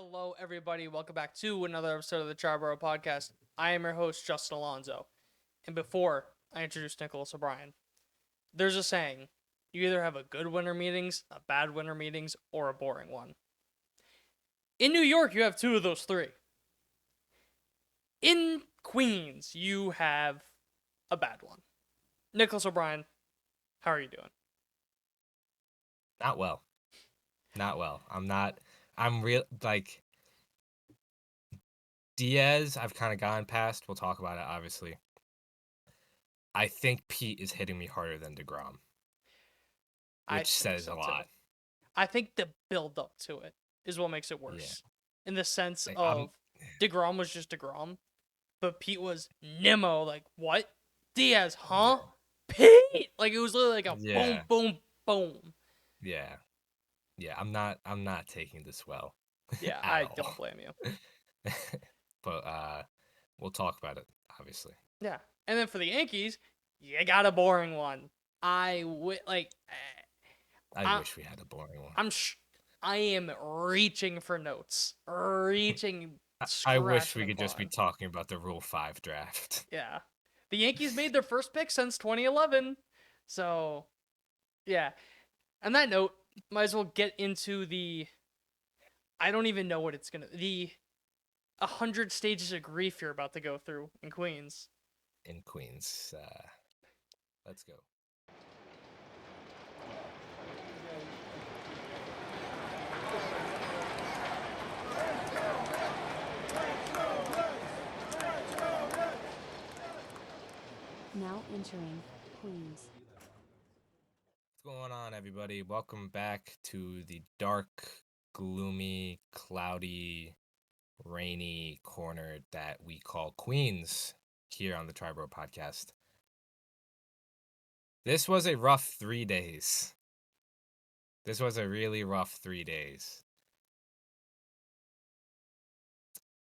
Hello, everybody. Welcome back to another episode of the Triboro Podcast. I am your host, Justin Alonso. And before I introduce Nicholas O'Brien, there's a saying, you either have a good winter meetings, a bad winter meetings, or a boring one. In New York, you have two of those three. In Queens, you have a bad one. Nicholas O'Brien, how are you doing? Not well. I'm real, like, Diaz, I've kind of gone past. We'll talk about it, obviously. I think Pete is hitting me harder than DeGrom, I which think says so a too. lot. I think the build-up to it is what makes it worse. Yeah. In the sense Like, of DeGrom was just DeGrom, but Pete was Nimmo. Like, what? Diaz, huh? Pete! Like, it was literally like a boom, Yeah. boom, boom. Yeah. I'm not taking this well. Yeah, At I all. don't blame you. But we'll talk about it, obviously. Yeah. And then for the Yankees, you got a boring one. I wish we had a boring one. I am reaching for notes. Reaching, I wish scratching we and could just be clawing. talking about the Rule 5 draft. Yeah. The Yankees made their first pick since 2011. So, yeah. On that note, might as well get into I don't even know what it's going to... The 100 stages of grief you're about to go through in Queens. Let's go. Now entering Queens. What's going on, everybody? Welcome back to the dark, gloomy, cloudy, rainy corner that we call Queens here on the Triboro Podcast. This was a rough 3 days. This was a really rough 3 days.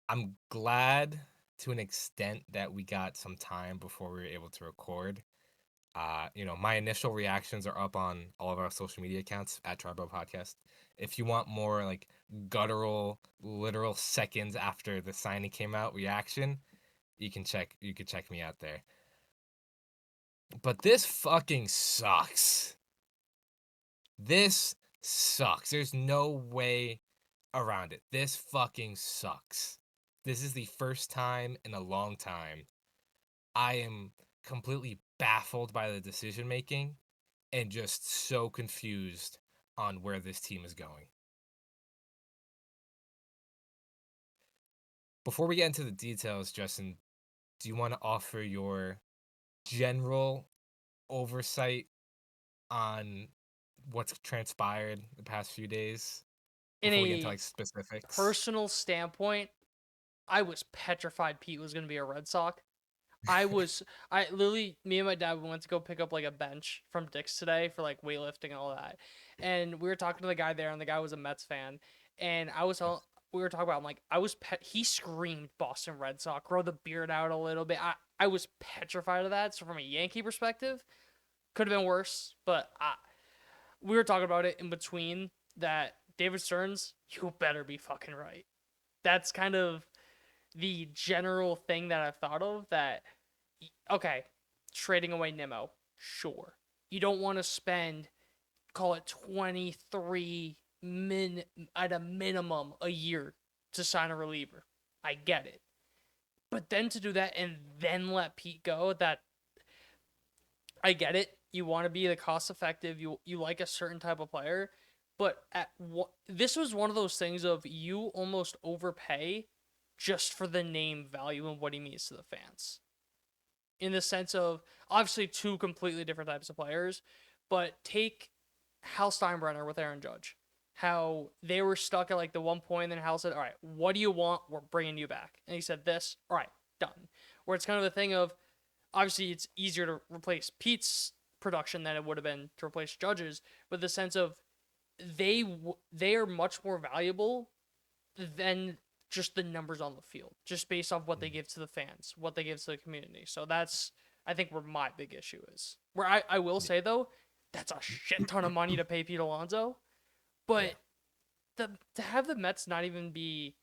I'm glad to an extent that we got some time before we were able to record. My initial reactions are up on all of our social media accounts at Triboro Podcast. If you want more like guttural, literal seconds after the signing came out reaction, you could check me out there. But this fucking sucks. This sucks. There's no way around it. This fucking sucks. This is the first time in a long time I am completely baffled by the decision making and just so confused on where this team is going. Before we get into the details, Justin, do you want to offer your general oversight on what's transpired the past few days before we get into like specifics? Personal standpoint, I was petrified Pete was going to be a Red Sox. I literally, me and my dad went to go pick up like a bench from Dick's today for like weightlifting and all that. And we were talking to the guy there, and the guy was a Mets fan. And we were talking about, I'm like, he screamed Boston Red Sox, grow the beard out a little bit. I was petrified of that. So from a Yankee perspective, could have been worse. But we were talking about it in between that David Stearns, you better be fucking right. That's kind of the general thing that I've thought of that, okay, trading away Nimmo, sure. You don't want to spend, call it 23 at a minimum a year to sign a reliever. I get it. But then to do that and then let Pete go, I get it. You want to be the cost effective. You like a certain type of player. But this was one of those things of you almost overpay just for the name value and what he means to the fans. In the sense of, obviously, two completely different types of players, but take Hal Steinbrenner with Aaron Judge. How they were stuck at like the one point, and then Hal said, all right, what do you want? We're bringing you back. And he said this, all right, done. Where it's kind of the thing of, obviously, it's easier to replace Pete's production than it would have been to replace Judge's, but the sense of they are much more valuable than just the numbers on the field, just based off what they give to the fans, what they give to the community. So that's, I think, where my big issue is. Where I will say, though, that's a shit ton of money to pay Pete Alonso. But to have the Mets not even be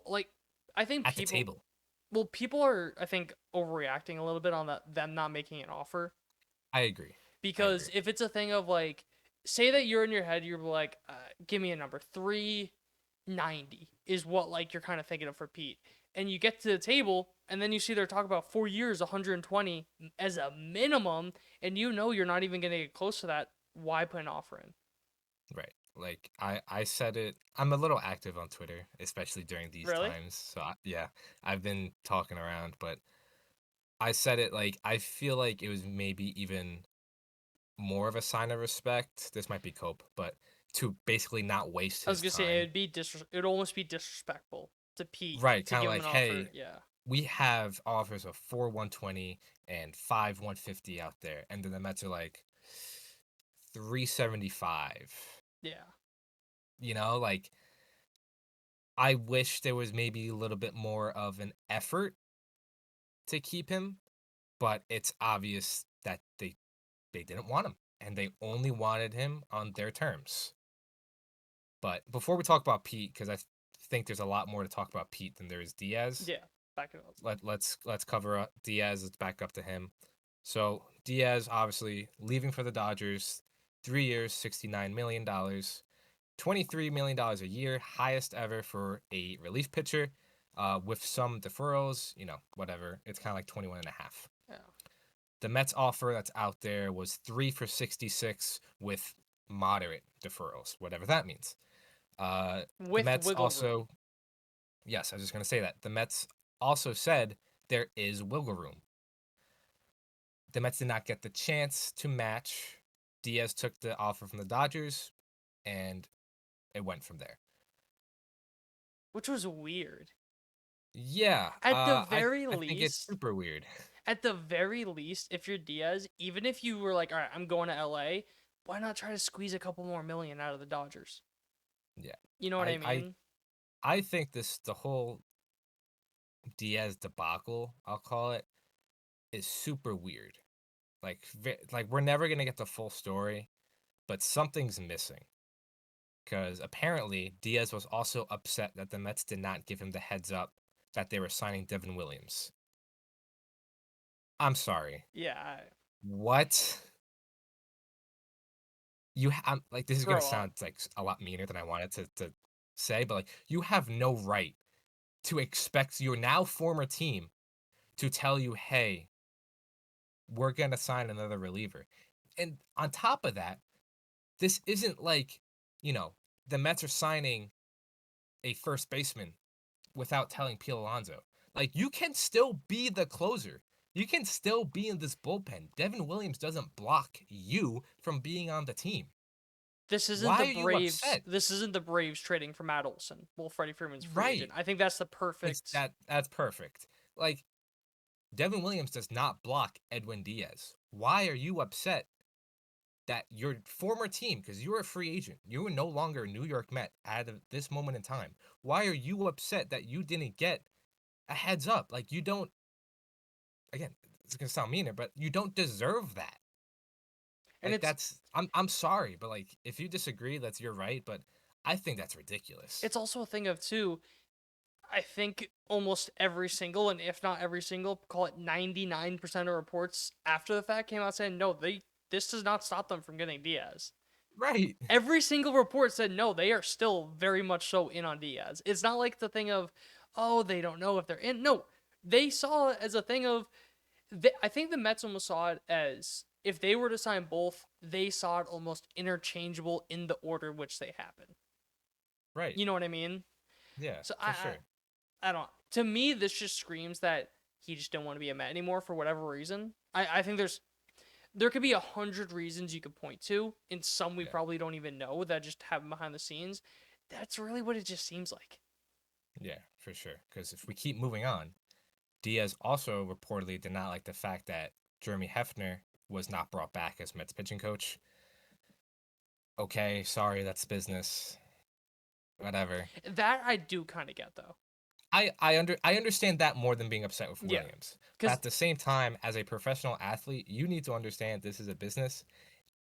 like, I think At the people. table. Well, people are, I think, overreacting a little bit on them not making an offer. I agree. Because if it's a thing of like, say that you're in your head, you're like, give me a number, 390 is what like you're kind of thinking of for Pete, and you get to the table, and then you see they're talking about 4 years, 120 as a minimum, and you know you're not even gonna get close to that. Why put an offer in? Right. Like I said it. I'm a little active on Twitter, especially during these Really? times. So yeah, I've been talking around, but I said it like I feel like it was maybe even more of a sign of respect. This might be cope, but to basically not waste I was his gonna say time. it'd almost be disrespectful to Pete Right, to kind of give him like, an offer. hey, Yeah. we have offers of 4 120 and 5 150 out there, and then the Mets are like 375. Yeah. Like I wish there was maybe a little bit more of an effort to keep him, but it's obvious that they didn't want him and they only wanted him on their terms. But before we talk about Pete, because I think there's a lot more to talk about Pete than there is Diaz. Yeah. Back it up. Let's cover up Diaz. Let's back up to him. So Diaz obviously leaving for the Dodgers, 3 years, $69 million, $23 million a year, highest ever for a relief pitcher, with some deferrals. Whatever. It's kind of like 21 and a half. Yeah. The Mets offer that's out there was 3 for 66 with moderate deferrals, whatever that means. The With Mets wiggle also, room. yes, I was just going to say that. The Mets also said there is wiggle room. The Mets did not get the chance to match. Diaz took the offer from the Dodgers, and it went from there. Which was weird. Yeah, At the I very think it's least, super weird. at the very least, if you're Diaz, even if you were like, all right, I'm going to LA, why not try to squeeze a couple more million out of the Dodgers? Yeah, You know what I I I mean? I think the whole Diaz debacle, I'll call it, is super weird. Like we're never gonna get the full story, but something's missing. Because apparently Diaz was also upset that the Mets did not give him the heads up that they were signing Devin Williams. I'm sorry. Yeah. What? I'm like, this is gonna Grow up. sound like a lot meaner than I wanted to say, but like you have no right to expect your now former team to tell you, hey, we're gonna sign another reliever. And on top of that, this isn't like, you know, the Mets are signing a first baseman without telling Pete Alonso. Like, you can still be the closer. You can still be in this bullpen. Devin Williams doesn't block you from being on the team. This isn't Why the are you Braves. upset? This isn't the Braves trading for Matt Olson. Well, Freddie Freeman's free Right. agent. I think that's the perfect. That's perfect. Like, Devin Williams does not block Edwin Diaz. Why are you upset that your former team, because you're a free agent, you are no longer a New York Met at this moment in time? Why are you upset that you didn't get a heads up? Like, you don't, again, it's gonna sound meaner, but you don't deserve that. And Like, I'm sorry, but like if you disagree, that's your right, but I think that's ridiculous. it's also a thing of too. I think almost every single, and if not every single, call it 99% of reports after the fact came out saying no, this does not stop them from getting Diaz. Right. Every single report said no, they are still very much so in on Diaz. It's not like the thing of, oh, they don't know if they're in. No, they saw it as a thing of, I think the Mets almost saw it as if they were to sign both, they saw it almost interchangeable in the order which they happen. Right. You know what I mean? Yeah, So for sure. I don't. To me, this just screams that he just didn't want to be a Met anymore for whatever reason. I think there could be 100 reasons you could point to, and some we Yeah. probably don't even know that just happen behind the scenes. That's really what it just seems like. Yeah, for sure. Because if we keep moving on, Diaz also reportedly did not like the fact that Jeremy Hefner was not brought back as Mets pitching coach. Okay, sorry, that's business. Whatever. That I do kind of get though. I understand that more than being upset with Yeah, Williams. But because at the same time, as a professional athlete, you need to understand this is a business,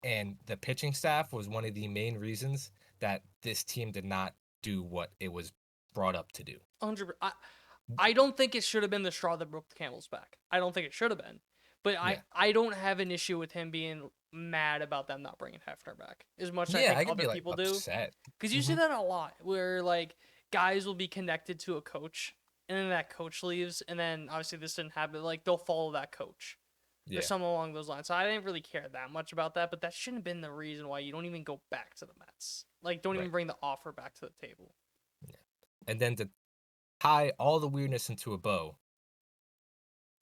and the pitching staff was one of the main reasons that this team did not do what it was brought up to do. 100. I don't think it should have been the straw that broke the camel's back. I don't think it should have been. But Yeah. I don't have an issue with him being mad about them not bringing Hefner back as much as I Yeah, I think could be other like people do. upset. Because you see that a lot where like guys will be connected to a coach and then that coach leaves and then obviously this didn't happen. Like they'll follow that coach or Yeah, something along those lines. So I didn't really care that much about that, but that shouldn't have been the reason why you don't even go back to the Mets. Like don't even Right. bring the offer back to the table. and then to tie all the weirdness into a bow,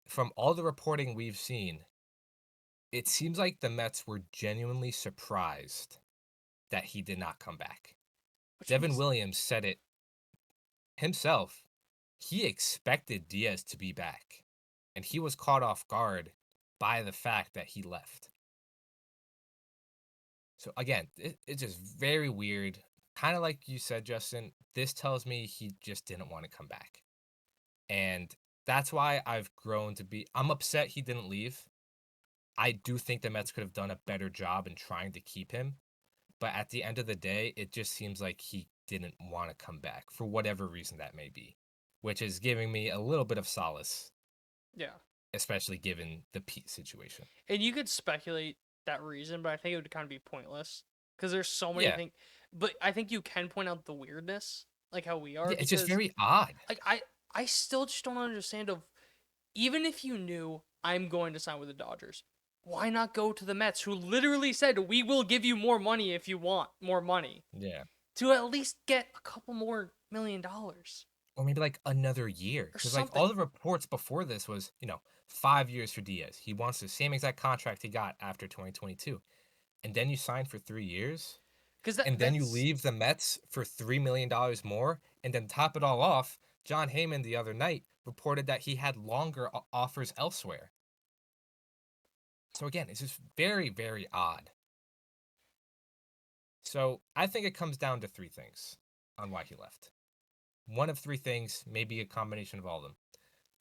from all the reporting we've seen, it seems like the Mets were genuinely surprised that he did not come back. Which Devin makes- Williams said it himself. He expected Diaz to be back, and he was caught off guard by the fact that he left. So again, it's just very weird. Kind of like you said, Justin, this tells me he just didn't want to come back. And that's why I've grown to be, I'm upset he didn't leave. I do think the Mets could have done a better job in trying to keep him. But at the end of the day, it just seems like he didn't want to come back for whatever reason that may be, which is giving me a little bit of solace, Yeah. especially given the Pete situation. And you could speculate that reason, but I think it would kind of be pointless because there's so many Yeah. things. But I think you can point out the weirdness, like how we are. Yeah, it's just because, very odd. like I still just don't understand of even if you knew I'm going to sign with the Dodgers, why not go to the Mets, who literally said we will give you more money if you want more money, Yeah. to at least get a couple more $1 million. Or maybe like another year. Or Because like all the something. reports before this was, 5 years for Diaz. He wants the same exact contract he got after 2022. And then you sign for 3 years. Because And then you that's leave the Mets for $3 million more. And then top it all off, John Heyman the other night reported that he had longer offers elsewhere. So again, it's just very, very odd. So I think it comes down to 3 things on why he left. One of 3 things, maybe a combination of all of them.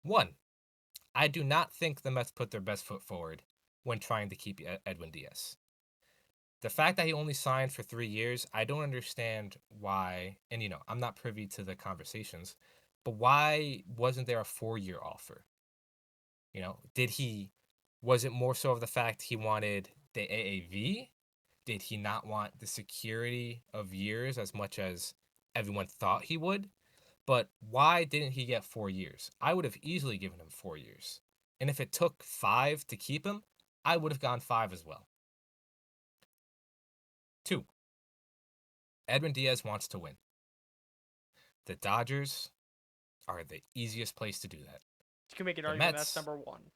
1, I do not think the Mets put their best foot forward when trying to keep Edwin Diaz. The fact that he only signed for 3 years, I don't understand why. And, I'm not privy to the conversations, but why wasn't there a 4-year offer? Was it more so of the fact he wanted the AAV? Did he not want the security of years as much as everyone thought he would? But why didn't he get 4 years? I would have easily given him 4 years. And if it took 5 to keep him, I would have gone 5 as well. 2, Edwin Diaz wants to win. The Dodgers are the easiest place to do that. you can make an The argument Mets- that's number one.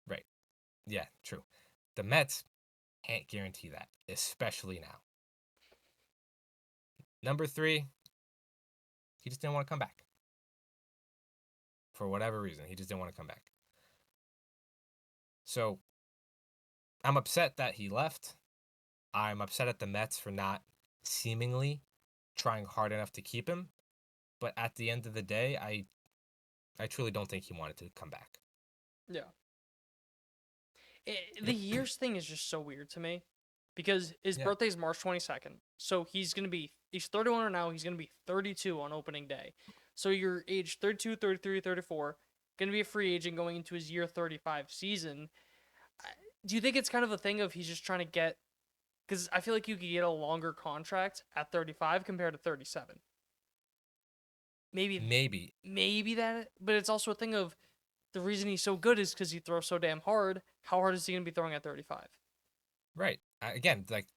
Right. Yeah, true. The Mets can't guarantee that, especially now. Number 3, he just didn't want to come back. For whatever reason, he just didn't want to come back. So, I'm upset that he left. I'm upset at the Mets for not seemingly trying hard enough to keep him. But at the end of the day, I truly don't think he wanted to come back. Yeah. The years thing is just so weird to me because his Yeah. birthday is March 22nd. So he's 31 right now. He's going to be 32 on opening day. So you're age 32, 33, 34, going to be a free agent going into his year 35 season. Do you think it's kind of a thing of he's just trying to get, because I feel like you could get a longer contract at 35 compared to 37. Maybe that, but it's also a thing of the reason he's so good is because he throws so damn hard. How hard is he going to be throwing at 35? Right. Again, like,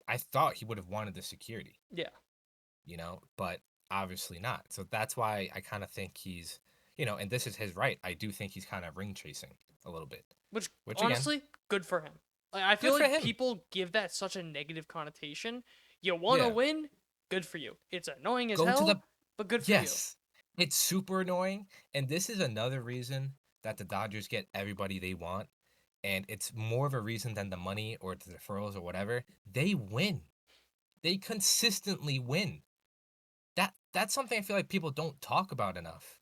I thought he would have wanted the security, Yeah. but obviously not. So that's why I kind of think he's, and this is his right. I do think he's kind of ring chasing a little bit. Which again, honestly, good for him. Like, I feel Good for like him. people give that such a negative connotation. You want to Yeah. win? Good for you. It's annoying as Go to hell, the- but good for Yes. It's super annoying. And this is another reason that the Dodgers get everybody they want. And it's more of a reason than the money or the deferrals or whatever. They win. They consistently win. That's something I feel like people don't talk about enough.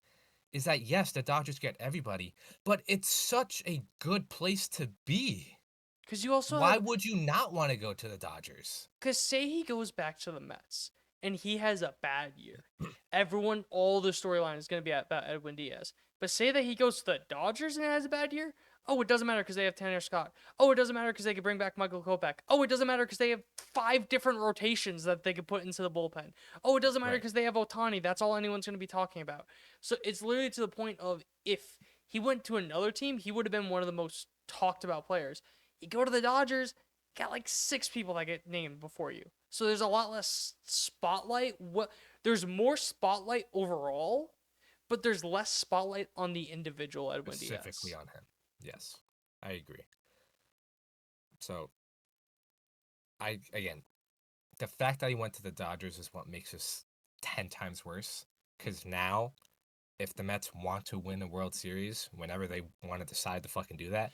Is that yes, the Dodgers get everybody, but it's such a good place to be. Because you also Why have, would you not want to go to the Dodgers? because say he goes back to the Mets and he has a bad year. All the storyline is going to be about Edwin Diaz. But say that he goes to the Dodgers and has a bad year. Oh, it doesn't matter because they have Tanner Scott. Oh, it doesn't matter because they could bring back Michael Kopech. Oh, it doesn't matter because they have 5 different rotations that they could put into the bullpen. Oh, it doesn't matter Right. because they have Ohtani. That's all anyone's going to be talking about. So it's literally to the point of if he went to another team, he would have been one of the most talked about players. You go to the Dodgers, got like 6 people that get named before you. So there's a lot less spotlight. There's more spotlight overall, but there's less spotlight on the individual Edwin Specifically Diaz. on him. Yes, I agree. So, the fact that he went to the Dodgers is what makes this 10 times worse. Because now, if the Mets want to win the World Series, whenever they want to decide to fucking do that,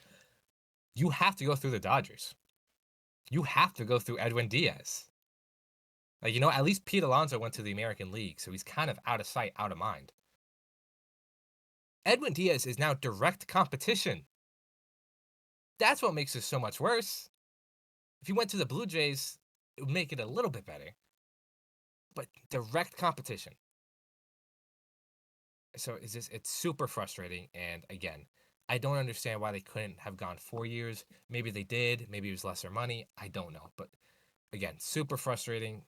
you have to go through the Dodgers. You have to go through Edwin Diaz. Like, at least Pete Alonso went to the American League, so he's kind of out of sight, out of mind. Edwin Diaz is now direct competition. That's what makes this so much worse. If he went to the Blue Jays, it would make it a little bit better. But direct competition. So it's super frustrating. And again, I don't understand why they couldn't have gone 4 years. Maybe they did. Maybe it was lesser money. I don't know. But again, super frustrating.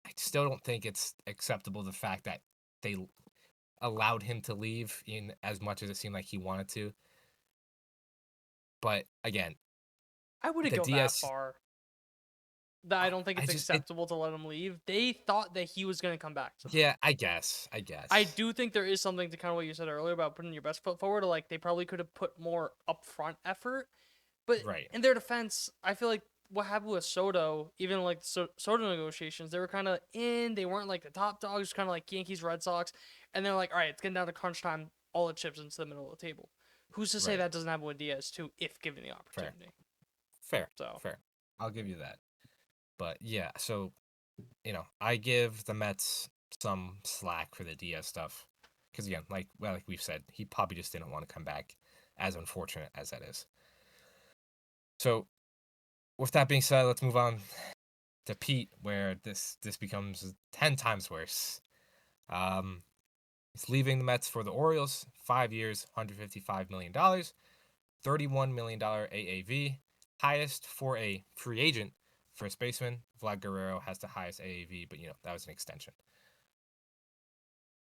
I still don't think it's acceptable the fact that they allowed him to leave in as much as it seemed like he wanted to. But again, I wouldn't the go that DS far. I don't think it's acceptable to let him leave. They thought that he was going to come back to them. Yeah, I guess. I do think there is something to kind of what you said earlier about putting your best foot forward. Like, they probably could have put more upfront effort. But Right. in their defense, I feel like what happened with Soto, even like Soto negotiations, they were kind of in. They weren't like the top dogs, kind of like Yankees, Red Sox. And they're like, all right, it's getting down to crunch time. All the chips into the middle of the table. Who's to say Right. that doesn't happen with Diaz too, if given the opportunity? Fair. So. Fair. I'll give you that. But yeah, so, I give the Mets some slack for the Diaz stuff. Because again, like we've said, he probably just didn't want to come back, as unfortunate as that is. So, with that being said, let's move on to Pete, where this becomes 10 times worse. He's leaving the Mets for the Orioles, 5 years, $155 million, $31 million AAV, highest for a free agent. First baseman, Vlad Guerrero has the highest AAV, but that was an extension.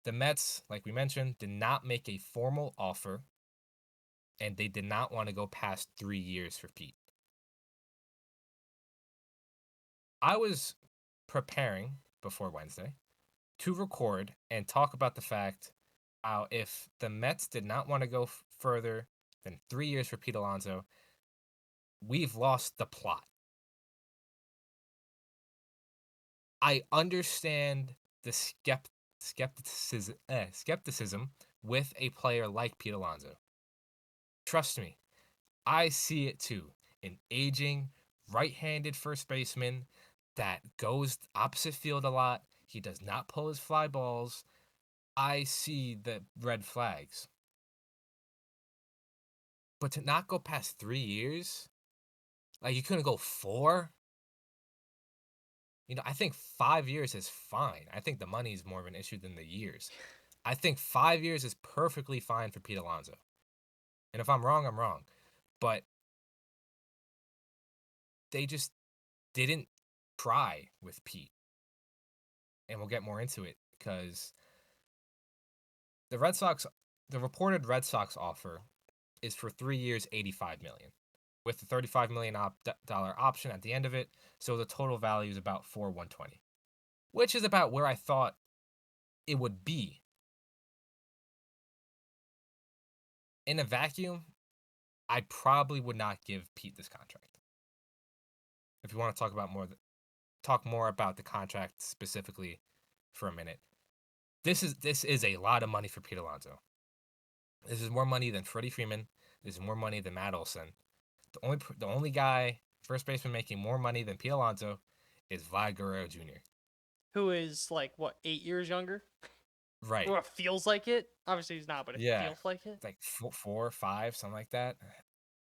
The Mets, like we mentioned, did not make a formal offer, and they did not want to go past 3 years for Pete. I was preparing before Wednesday to record and talk about the fact how if the Mets did not want to go further than 3 years for Pete Alonso, we've lost the plot. I understand the skepticism with a player like Pete Alonso. Trust me, I see it too. An aging, right-handed first baseman that goes opposite field a lot. He does not pull his fly balls. I see the red flags. But to not go past 3 years, like you couldn't go 4. I think 5 years is fine. I think the money is more of an issue than the years. I think 5 years is perfectly fine for Pete Alonso. And if I'm wrong, I'm wrong. But they just didn't try with Pete. And we'll get more into it because the reported Red Sox offer is for 3 years, $85 million, with the $35 million option at the end of it. So the total value is about $120, which is about where I thought it would be. In a vacuum, I probably would not give Pete this contract. If you want to talk more about the contract specifically for a minute, this is a lot of money for Pete Alonso. This is more money than Freddie Freeman. This is more money than Matt Olson. The only guy, first baseman, making more money than Pete Alonso is Vlad Guerrero Jr. Who is like 8 years younger? Right. Or it feels like it. Obviously he's not, but it feels like it. It's like 4 or 5, something like that.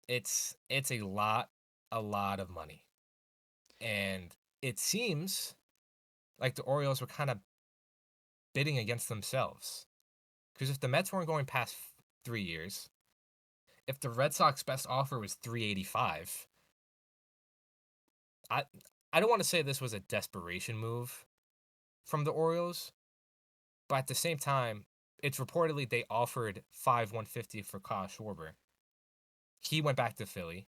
It's a lot a lot of money. And it seems like the Orioles were kind of bidding against themselves. Because if the Mets weren't going past 3 years, if the Red Sox best offer was $385, I don't want to say this was a desperation move from the Orioles, but at the same time, it's reportedly they offered $150 for Kyle Schwarber. He went back to Philly.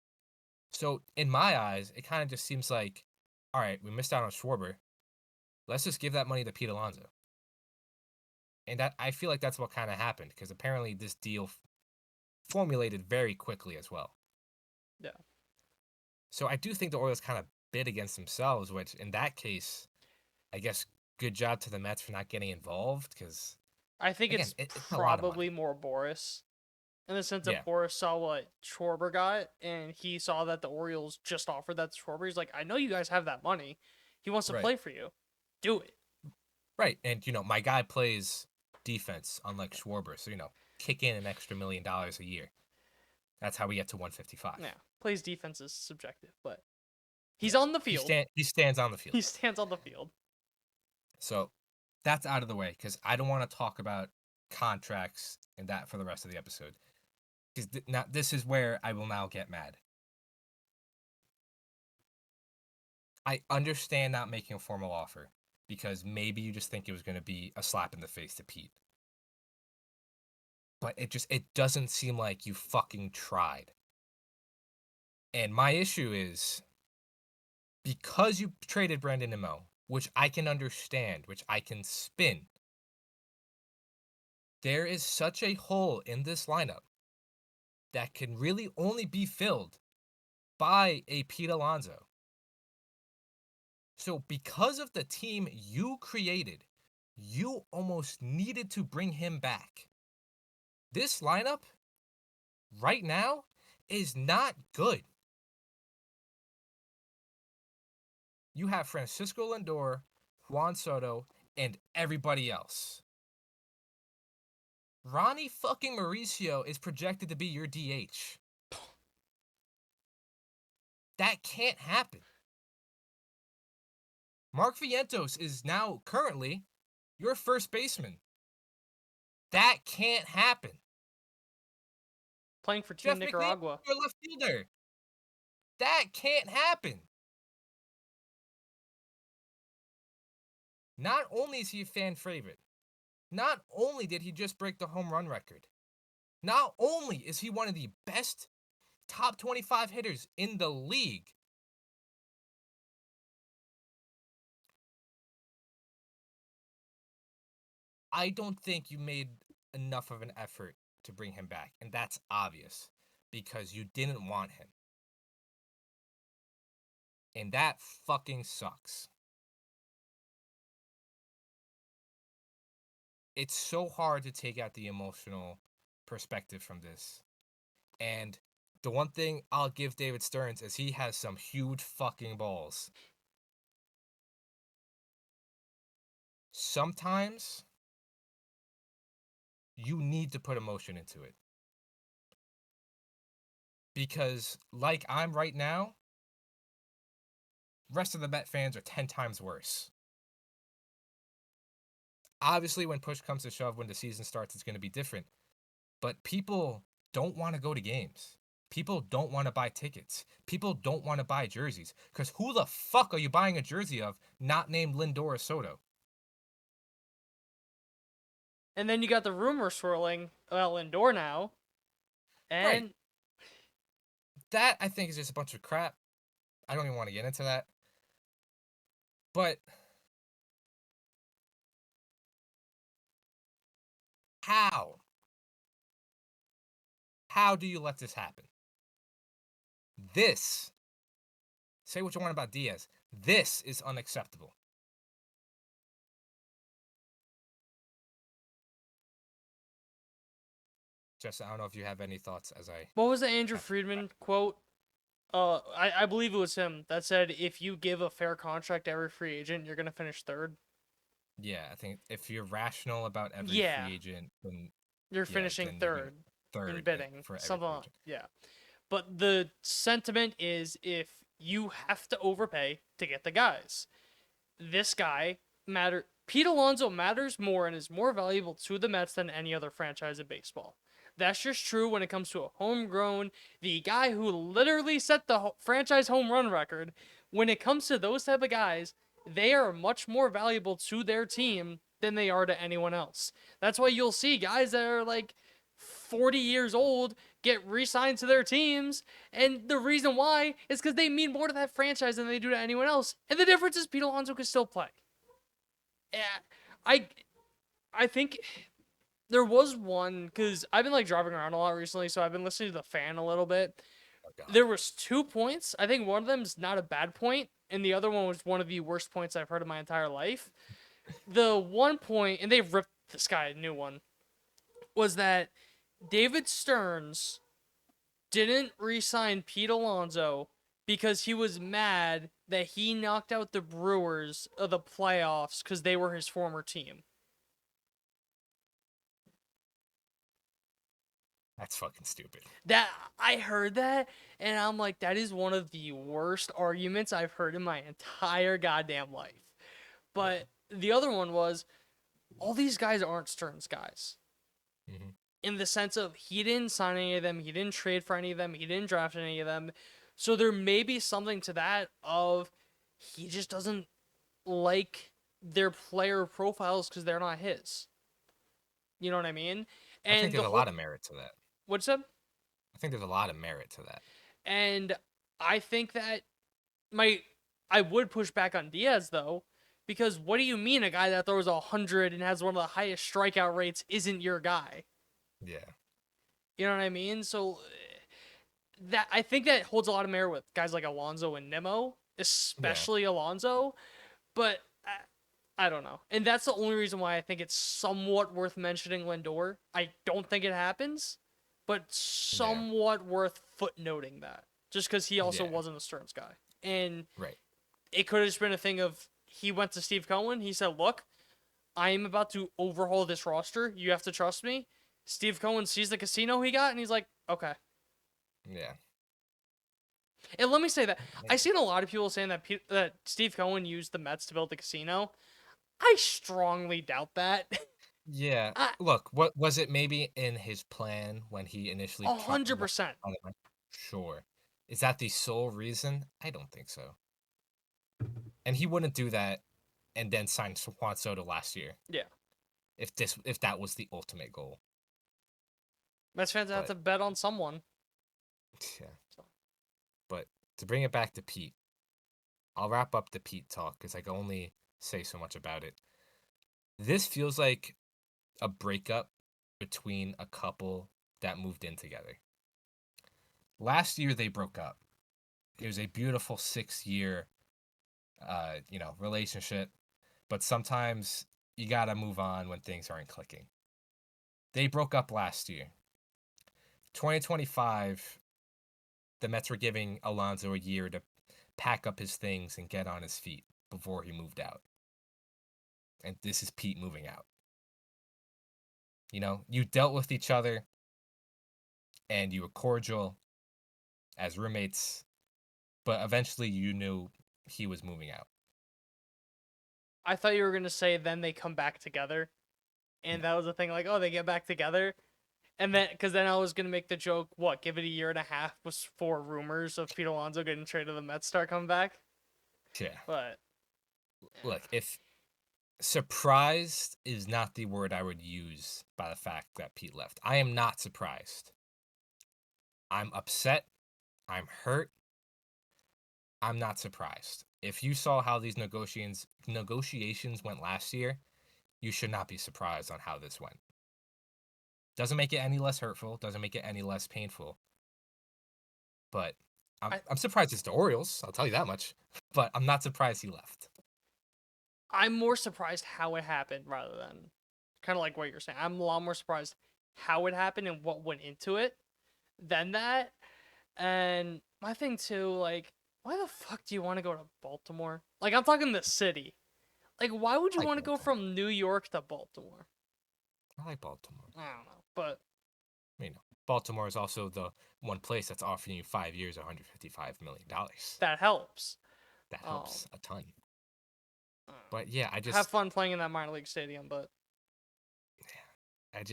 So in my eyes, it kind of just seems like, all right, we missed out on Schwarber. Let's just give that money to Pete Alonso. And I feel like that's what kind of happened, because apparently this deal formulated very quickly as well. Yeah. So I do think the Orioles kind of bid against themselves, which in that case, I guess good job to the Mets for not getting involved, because I think again, it's it's a lot of probably money. more Boris. In the sense Yeah. that Boris saw what Schwarber got, and he saw that the Orioles just offered that to Schwarber. He's like, I know you guys have that money. He wants to Right. play for you. Do it. Right. And, my guy plays defense, unlike Schwarber. So, kick in an extra $1 million a year. That's how we get to 155. Yeah. Plays defense is subjective, but he's on the field. He stands on the field. He stands on the field. So that's out of the way, because I don't want to talk about contracts and that for the rest of the episode. Because now this is where I will now get mad. I understand not making a formal offer, because maybe you just think it was going to be a slap in the face to Pete. But it doesn't seem like you fucking tried. And my issue is, because you traded Brandon Nimmo, which I can understand, which I can spin, there is such a hole in this lineup that can really only be filled by a Pete Alonso. So because of the team you created, you almost needed to bring him back. This lineup, right now, is not good. You have Francisco Lindor, Juan Soto, and everybody else. Ronnie fucking Mauricio is projected to be your DH. That can't happen. Mark Vientos is now currently your first baseman. That can't happen. Playing for Jeff Team Nicaragua. McNeil, your left fielder. That can't happen. Not only is he a fan favorite, not only did he just break the home run record, not only is he one of the best top 25 hitters in the league, I don't think you made enough of an effort to bring him back. And that's obvious, because you didn't want him. And that fucking sucks. It's so hard to take out the emotional perspective from this. And the one thing I'll give David Stearns is he has some huge fucking balls. Sometimes you need to put emotion into it. Because like I'm right now, rest of the Met fans are 10 times worse. Obviously, when push comes to shove, when the season starts, it's going to be different. But people don't want to go to games. People don't want to buy tickets. People don't want to buy jerseys. Because who the fuck are you buying a jersey of not named Lindor or Soto? And then you got the rumor swirling about Lindor now. And Right. That, I think, is just a bunch of crap. I don't even want to get into that. But how? How do you let this happen? This, say what you want about Diaz, this is unacceptable. Jess, I don't know if you have any thoughts as I... what was the Andrew Friedman quote? I believe it was him that said, if you give a fair contract to every free agent, you're going to finish third. Yeah, I think if you're rational about every Yeah. free agent, then You're finishing then you're gonna third in third bidding. for every Something free like, agent. yeah. But the sentiment is if you have to overpay to get the guys, this guy Pete Alonso matters more and is more valuable to the Mets than any other franchise in baseball. That's just true when it comes to a homegrown, the guy who literally set the franchise home run record. When it comes to those type of guys, they are much more valuable to their team than they are to anyone else. That's why you'll see guys that are like 40 years old get re-signed to their teams, and the reason why is because they mean more to that franchise than they do to anyone else. And the difference is Pete Alonso can still play. Yeah, I think there was one, because I've been like driving around a lot recently, so I've been listening to the fan a little bit. There was 2 points. I think one of them is not a bad point, and the other one was one of the worst points I've heard in my entire life. The one point, and they ripped this guy a new one, was that David Stearns didn't re-sign Pete Alonso because he was mad that he knocked out the Brewers of the playoffs because they were his former team. That's fucking stupid. That I heard that, and I'm like, that is one of the worst arguments I've heard in my entire goddamn life. But the other one was, all these guys aren't Stearns guys. Mm-hmm. In the sense of, he didn't sign any of them, he didn't trade for any of them, he didn't draft any of them. So there may be something to that of, he just doesn't like their player profiles because they're not his. You know what I mean? And I think there's a lot of merit to that. What's up? I think there's a lot of merit to that. And I think that I would push back on Diaz, though, because what do you mean a guy that throws 100 and has one of the highest strikeout rates isn't your guy? Yeah. You know what I mean? So that I think that holds a lot of merit with guys like Alonso and Nimmo, especially Alonso. But I don't know. And that's the only reason why I think it's somewhat worth mentioning Lindor. I don't think it happens, but somewhat worth footnoting that. Just because he also wasn't a Stearns guy. And it could have just been a thing of, he went to Steve Cohen. He said, look, I am about to overhaul this roster. You have to trust me. Steve Cohen sees the casino he got, and he's like, okay. Yeah. And let me say that. I've seen a lot of people saying that Steve Cohen used the Mets to build the casino. I strongly doubt that. Yeah. Look, what was it maybe in his plan when he initially 100%. Sure. Is that the sole reason? I don't think so. And he wouldn't do that and then sign Juan Soto last year. Yeah. If that was the ultimate goal. Mets fans have to bet on someone. Yeah. But to bring it back to Pete, I'll wrap up the Pete talk because I can only say so much about it. This feels like a breakup between a couple that moved in together. Last year they broke up. It was a beautiful 6-year relationship, but sometimes you gotta move on when things aren't clicking. They broke up last year. 2025, the Mets were giving Alonso a year to pack up his things and get on his feet before he moved out. And this is Pete moving out. You know, you dealt with each other and you were cordial as roommates, but eventually you knew he was moving out. I thought you were going to say then they come back together. And that was the thing, like, oh, they get back together. And then, because then I was going to make the joke, give it a year and a half before rumors of Pete Alonso getting traded to the Mets start coming back? Yeah. But look, if surprised is not the word I would use by the fact that Pete left. I am not surprised. I'm upset. I'm hurt. I'm not surprised. If you saw how these negotiations went last year, you should not be surprised on how this went. Doesn't make it any less hurtful. Doesn't make it any less painful. But I'm surprised it's the Orioles. I'll tell you that much. But I'm not surprised he left. I'm more surprised how it happened rather than kind of like what you're saying. I'm a lot more surprised how it happened and what went into it than that. And my thing too, like, why the fuck do you want to go to Baltimore? Like, I'm talking the city. Like, why would you want to go from New York to Baltimore? I like Baltimore. I don't know, but Baltimore is also the one place that's offering you 5 years, $155 million. That helps. That helps a ton. Uh, But yeah, have fun playing in that minor league stadium, but I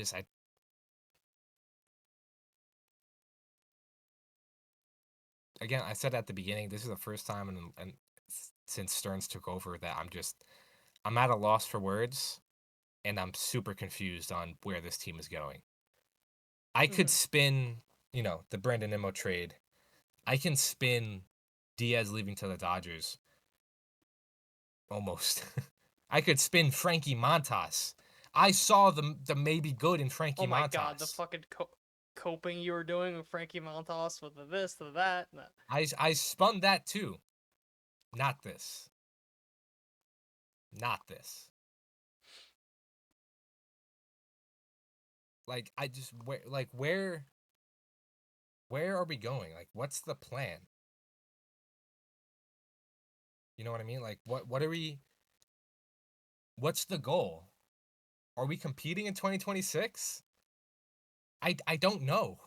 again, I said at the beginning, this is the first time and since Stearns took over that I'm at a loss for words, and I'm super confused on where this team is going. I could spin, the Brandon Nimmo trade. I can spin Diaz leaving to the Dodgers. Almost. I could spin Frankie Montas. I saw the maybe good in Frankie Montas. Oh my god, the fucking coping you were doing with Frankie Montas with the this, the that. I spun that too. Not this. Not this. Like, where are we going? Like, what's the plan? You know what I mean? Like, what are we, what's the goal? Are we competing in 2026? I don't know.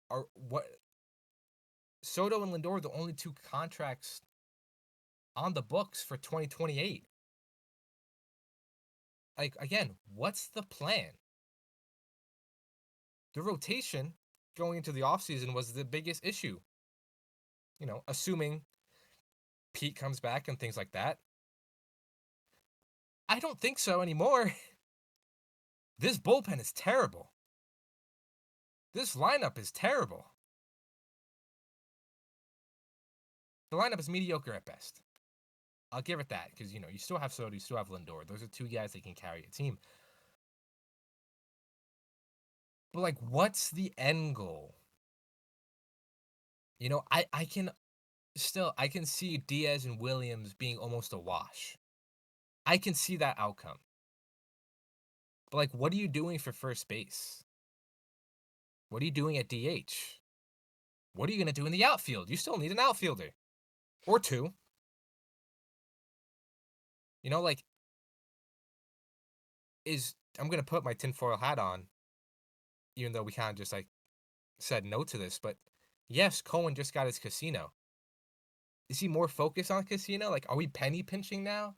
Or what? Soto and Lindor are the only two contracts on the books for 2028. Like, again, what's the plan? The rotation going into the offseason was the biggest issue. Assuming Pete comes back and things like that. I don't think so anymore. This bullpen is terrible. This lineup is terrible. The lineup is mediocre at best. I'll give it that because, you still have Soto, you still have Lindor. Those are two guys that can carry a team. But, like, what's the end goal? I can see Diaz and Williams being almost a wash. I can see that outcome. But, like, what are you doing for first base? What are you doing at DH? What are you going to do in the outfield? You still need an outfielder. Or two. I'm going to put my tinfoil hat on, even though we kind of just, said no to this. But, yes, Cohen just got his casino. Is he more focused on casino? Like, are we penny pinching now?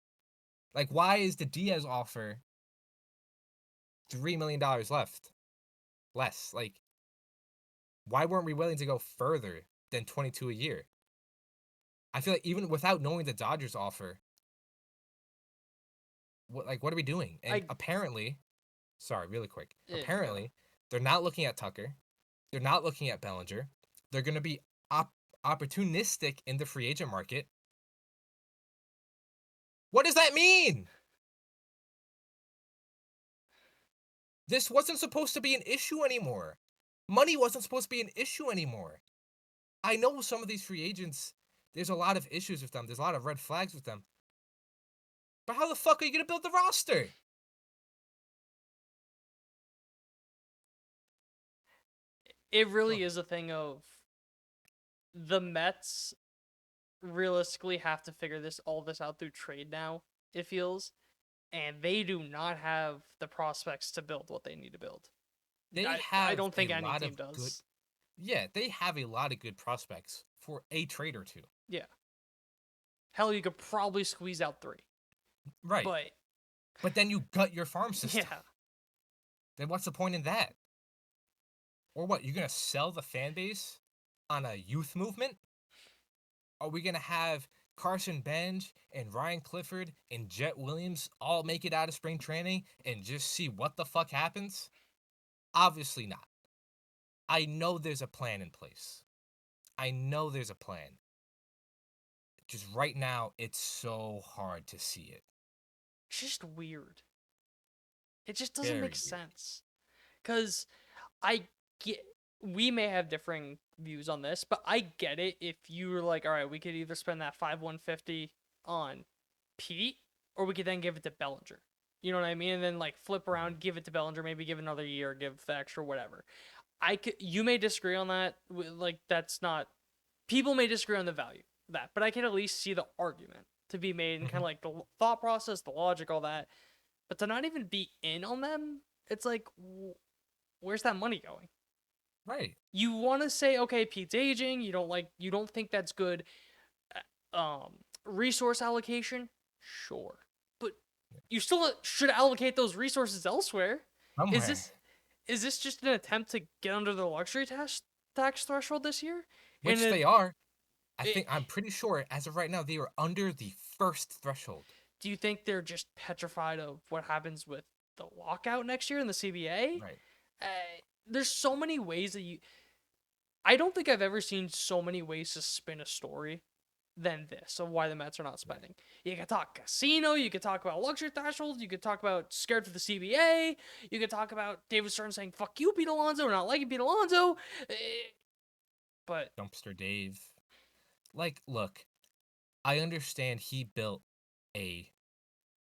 Like, why is the Diaz offer $3 million less? Like, why weren't we willing to go further than 22 a year? I feel like even without knowing the Dodgers offer, what are we doing? And apparently, sorry, really quick. Apparently, they're not looking at Tucker. They're not looking at Bellinger. They're going to be opportunistic in the free agent market. What does that mean? This wasn't supposed to be an issue anymore. Money wasn't supposed to be an issue anymore. I know some of these free agents, there's a lot of issues with them. There's a lot of red flags with them. But how the fuck are you going to build the roster? It really is a thing of the Mets realistically have to figure all this out through trade now, it feels. And they do not have the prospects to build what they need to build. I don't think any team does. They have a lot of good prospects for a trade or two. Yeah. Hell, you could probably squeeze out 3. Right. But then you gut your farm system. Yeah. Then what's the point in that? Or what? You're going to sell the fan base on a youth movement? Are we going to have Carson Bench and Ryan Clifford and Jet Williams all make it out of spring training and just see what the fuck happens? Obviously not. I know there's a plan in place. I know there's a plan. Just right now, it's so hard to see it. It's just weird. It just doesn't make sense. Because we may have differing views on this, but I get it if you were like, all right, we could either spend that 5,150 on Pete, or we could then give it to Bellinger. You know what I mean? And then flip around, give it to Bellinger, maybe give another year, give the extra whatever. You may disagree on that. That's not. People may disagree on the value of that, but I can at least see the argument to be made and kind of the thought process, the logic, all that. But to not even be in on them It's like, where's that money going? Right. You want to say, okay, Pete's aging. You don't think that's good. Resource allocation, sure, but you still should allocate those resources elsewhere. Is Somewhere. this just an attempt to get under the luxury tax threshold this year? Which And they are. it, I'm pretty sure as of right now they are under the first threshold. do you think they're just petrified of what happens with the lockout next year in the CBA? Right. Uh, there's so many ways that I don't think I've ever seen so many ways to spin a story than this of why the Mets are not spending. You can talk casino, you could talk about luxury thresholds, you could talk about scared for the CBA, you could talk about David Stearns saying "fuck you, Pete Alonso," or not liking Pete Alonso. But Dumpster Dave. Like, look, I understand he built a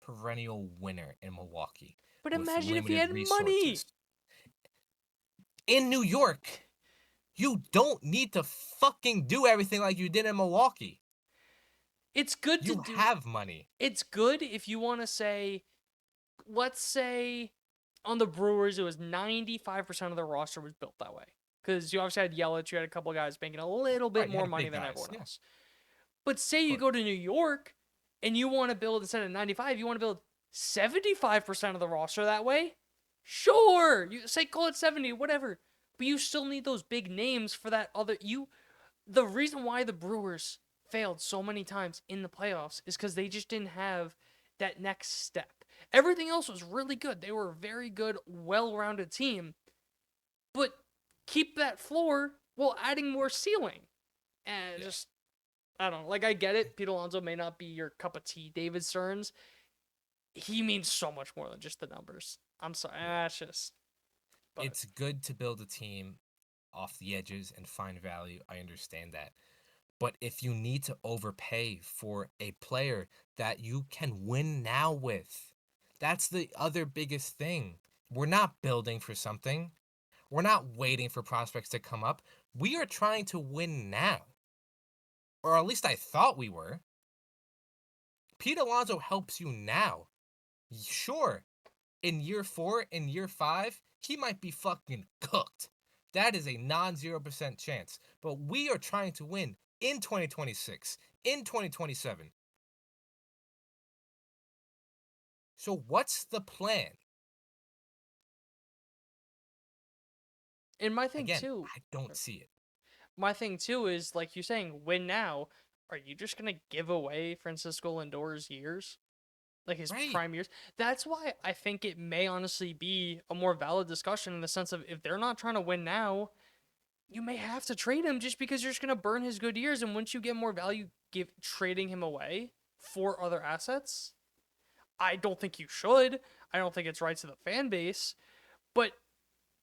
perennial winner in Milwaukee. but with imagine if he limited had money. resources. In New York, you don't need to fucking do everything like you did in Milwaukee. It's good You to do. have money. It's good if you want to say, let's say, on the Brewers, it was 95% of the roster was built that way. Because you obviously had Yelich, you had a couple of guys making a little bit Right, you more had money big than guys, everyone yeah. else. But say you But- go to New York and you want to build, instead of 95, you want to build 75% of the roster that way? Sure. You say call it 70, whatever. But you still need those big names for that other. The reason why the Brewers failed so many times in the playoffs is because they just didn't have that next step. Everything else was really good. They were a very good, well-rounded team. But keep that floor while adding more ceiling. And just, I don't know. Like, I get it. Pete Alonso may not be your cup of tea, David Stearns. He means so much more than just the numbers. I'm sorry. That's just. But It's good to build a team off the edges and find value. I understand that. But if you need to overpay for a player that you can win now with, that's the other biggest thing. We're not building for something. We're not waiting for prospects to come up. We are trying to win now. Or at least I thought we were. Pete Alonso helps you now. Sure, in year 4, in year 5, he might be fucking cooked. That is a non-0% chance. But we are trying to win in 2026, in 2027. So what's the plan? and my thing Again, too. I don't see it. My thing too is like you're saying, win now. Are you just gonna give away Francisco Lindor's years, like his Right. prime years? That's why I think it may honestly be a more valid discussion in the sense of if they're not trying to win now, you may have to trade him just because you're just gonna burn his good years. And once you get more value, trading him away for other assets. I don't think you should. I don't think it's right to the fan base, but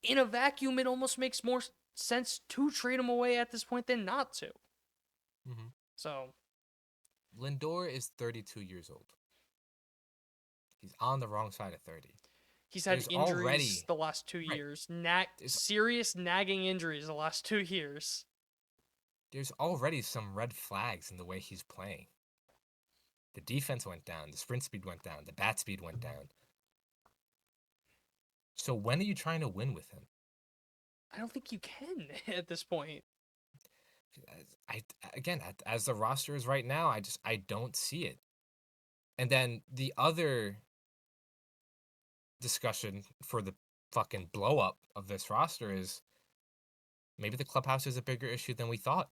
in a vacuum, it almost makes more sense to trade him away at this point than not to. Mm-hmm. So Lindor is 32 years old. He's on the wrong side of 30. he's had There's injuries already- the last 2 Right. years. There's- Serious nagging injuries the last 2 years. There's already some red flags in the way he's playing. The defense went down. The sprint speed went down. The bat speed went down. So when are you trying to win with him? I don't think you can at this point. As the roster is right now, I don't see it. And then the other discussion for the fucking blow up of this roster is maybe the clubhouse is a bigger issue than we thought.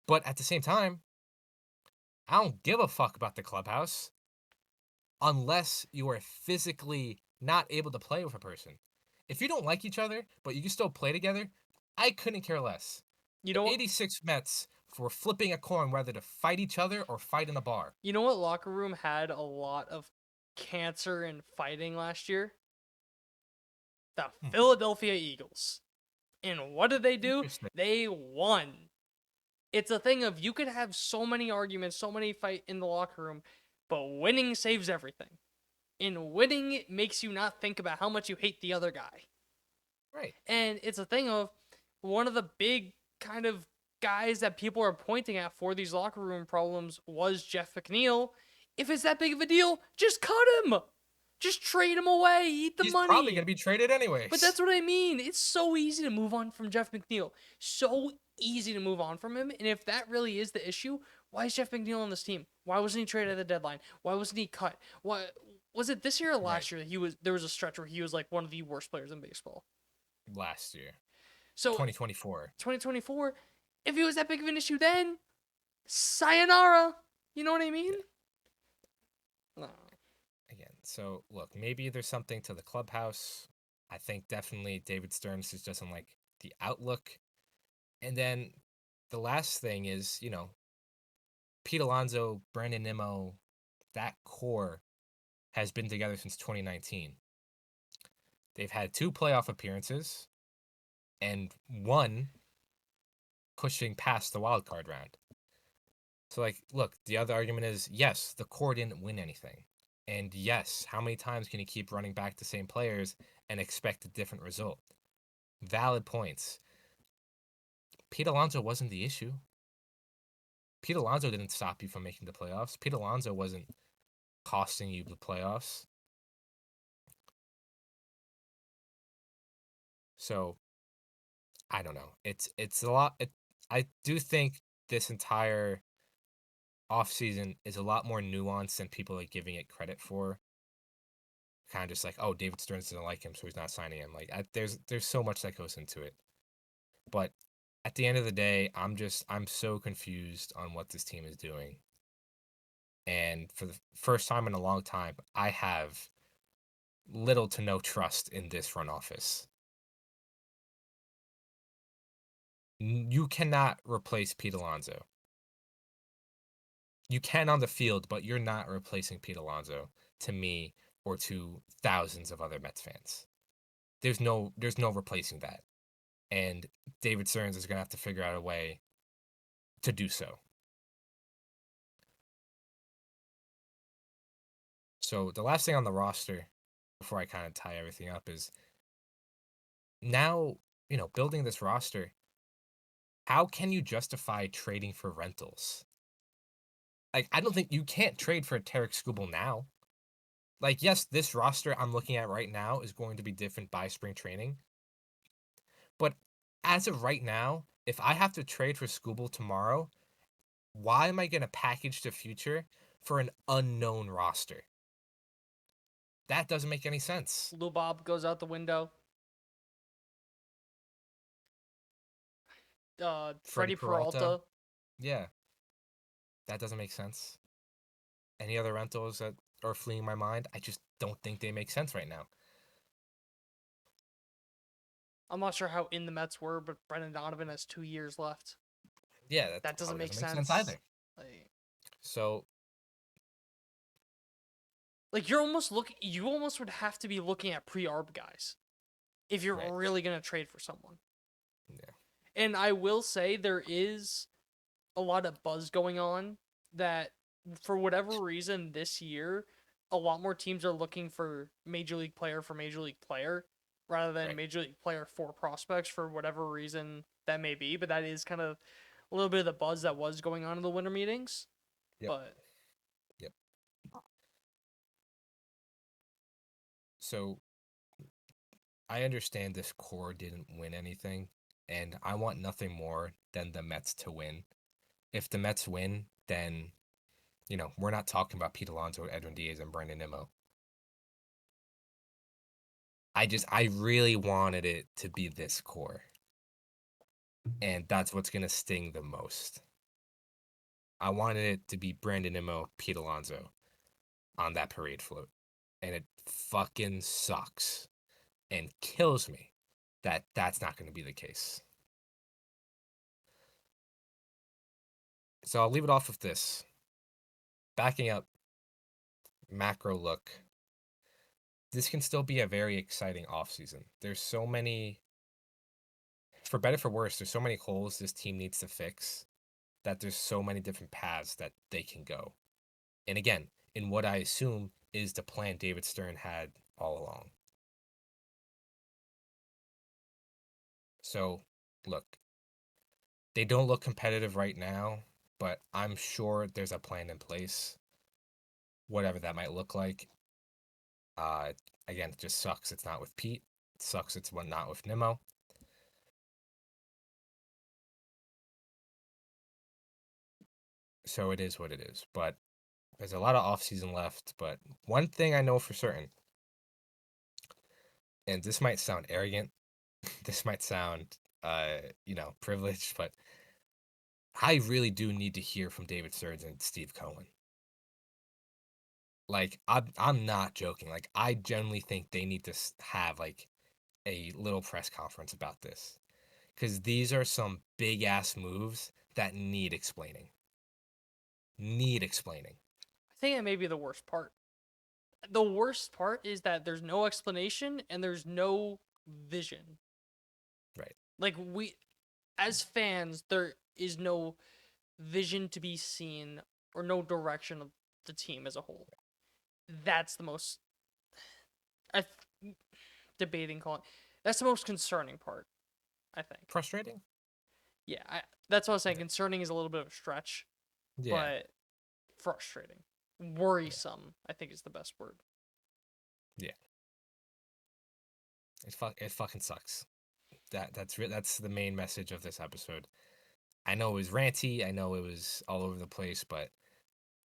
But at the same time, I don't give a fuck about the clubhouse unless you are physically not able to play with a person. If you don't like each other, but you can still play together, I couldn't care less. You know what? 86 Mets were flipping a coin whether to fight each other or fight in a bar. You know what locker room had a lot of cancer and fighting last year? The Philadelphia Eagles. And what did they do? Interesting. They won. It's a thing of you could have so many arguments, so many fight in the locker room, but winning saves everything. And winning makes you not think about how much you hate the other guy. Right. And it's a thing of one of the big kind of guys that people are pointing at for these locker room problems was Jeff McNeil. If it's that big of a deal, just cut him. Just trade him away. Eat the He's money. probably going to be traded anyways. But that's what I mean. It's so easy to move on from Jeff McNeil. So easy to move on from him. And if that really is the issue, why is Jeff McNeil on this team? Why wasn't he traded at the deadline? Why wasn't he cut? Why was it this year or last year that there was a stretch where he was like one of the worst players in baseball? Last year. So 2024. 2024, if he was that big of an issue then, sayonara. You know what I mean? No. Again, so look, maybe there's something to the clubhouse. I think definitely David Stearns just doesn't like the outlook. And then the last thing is, Pete Alonso, Brandon Nimmo, that core has been together since 2019. They've had 2 playoff appearances and 1 pushing past the wild card round. So, look, the other argument is, yes, the core didn't win anything. And yes, how many times can you keep running back the same players and expect a different result? Valid points. Pete Alonso wasn't the issue. Pete Alonso didn't stop you from making the playoffs. Pete Alonso wasn't costing you the playoffs. So, I don't know. It's a lot. I do think this entire offseason is a lot more nuanced than people are giving it credit for. Kind of just like, oh, David Stearns doesn't like him, so he's not signing him. There's so much that goes into it. But at the end of the day, I'm so confused on what this team is doing. And for the first time in a long time, I have little to no trust in this front office. You cannot replace Pete Alonso. You can on the field, but you're not replacing Pete Alonso to me or to thousands of other Mets fans. There's no replacing that. And David Stearns is going to have to figure out a way to do so. So the last thing on the roster, before I kind of tie everything up, is now, building this roster, how can you justify trading for rentals? I don't think you can't trade for Tarek Skubal now. Yes, this roster I'm looking at right now is going to be different by spring training. But as of right now, if I have to trade for Skubal tomorrow, why am I going to package the future for an unknown roster? That doesn't make any sense. Lou Bob goes out the window. Freddie Peralta. Yeah. That doesn't make sense. Any other rentals that are fleeing my mind? I just don't think they make sense right now. I'm not sure how in the Mets were, but Brendan Donovan has 2 years left. Yeah, that doesn't make sense either. So, you almost would have to be looking at pre-arb guys if you're really gonna trade for someone. Yeah. And I will say there is a lot of buzz going on that for whatever reason this year, a lot more teams are looking for major league player for major league player rather than major league player for prospects for whatever reason that may be. But that is kind of a little bit of the buzz that was going on in the winter meetings. Yep. So I understand this core didn't win anything, and I want nothing more than the Mets to win. If the Mets win, then, we're not talking about Pete Alonso, Edwin Diaz, and Brandon Nimmo. I really wanted it to be this core. And that's what's going to sting the most. I wanted it to be Brandon Nimmo, Pete Alonso on that parade float. And it fucking sucks and kills me that that's not going to be the case. So I'll leave it off with this. Backing up, macro look. This can still be a very exciting offseason. There's so many, for better for worse, there's so many holes this team needs to fix that there's so many different paths that they can go. And again, in what I assume is the plan David Stern had all along. So, look, they don't look competitive right now, but I'm sure there's a plan in place, whatever that might look like. Again, it just sucks it's not with Pete. It sucks it's not with Nimmo. So it is what it is. But there's a lot of offseason left. But one thing I know for certain, and this might sound arrogant, this might sound, privileged, but I really do need to hear from David Stearns and Steve Cohen. Like, I'm not joking. Like, I genuinely think they need to have, like, a little press conference about this. Because these are some big-ass moves that need explaining. Need explaining. I think that may be the worst part. The worst part is that there's no explanation and there's no vision. Right. Like, as fans, there is no vision to be seen or no direction of the team as a whole. That's the most debating calling. That's the most concerning part, I think. Frustrating? Yeah, that's what I was saying. Concerning is a little bit of a stretch, Yeah. but frustrating. Worrisome, I think is the best word. Yeah. It fucking sucks. That's the main message of this episode. I know it was ranty. I know it was all over the place, but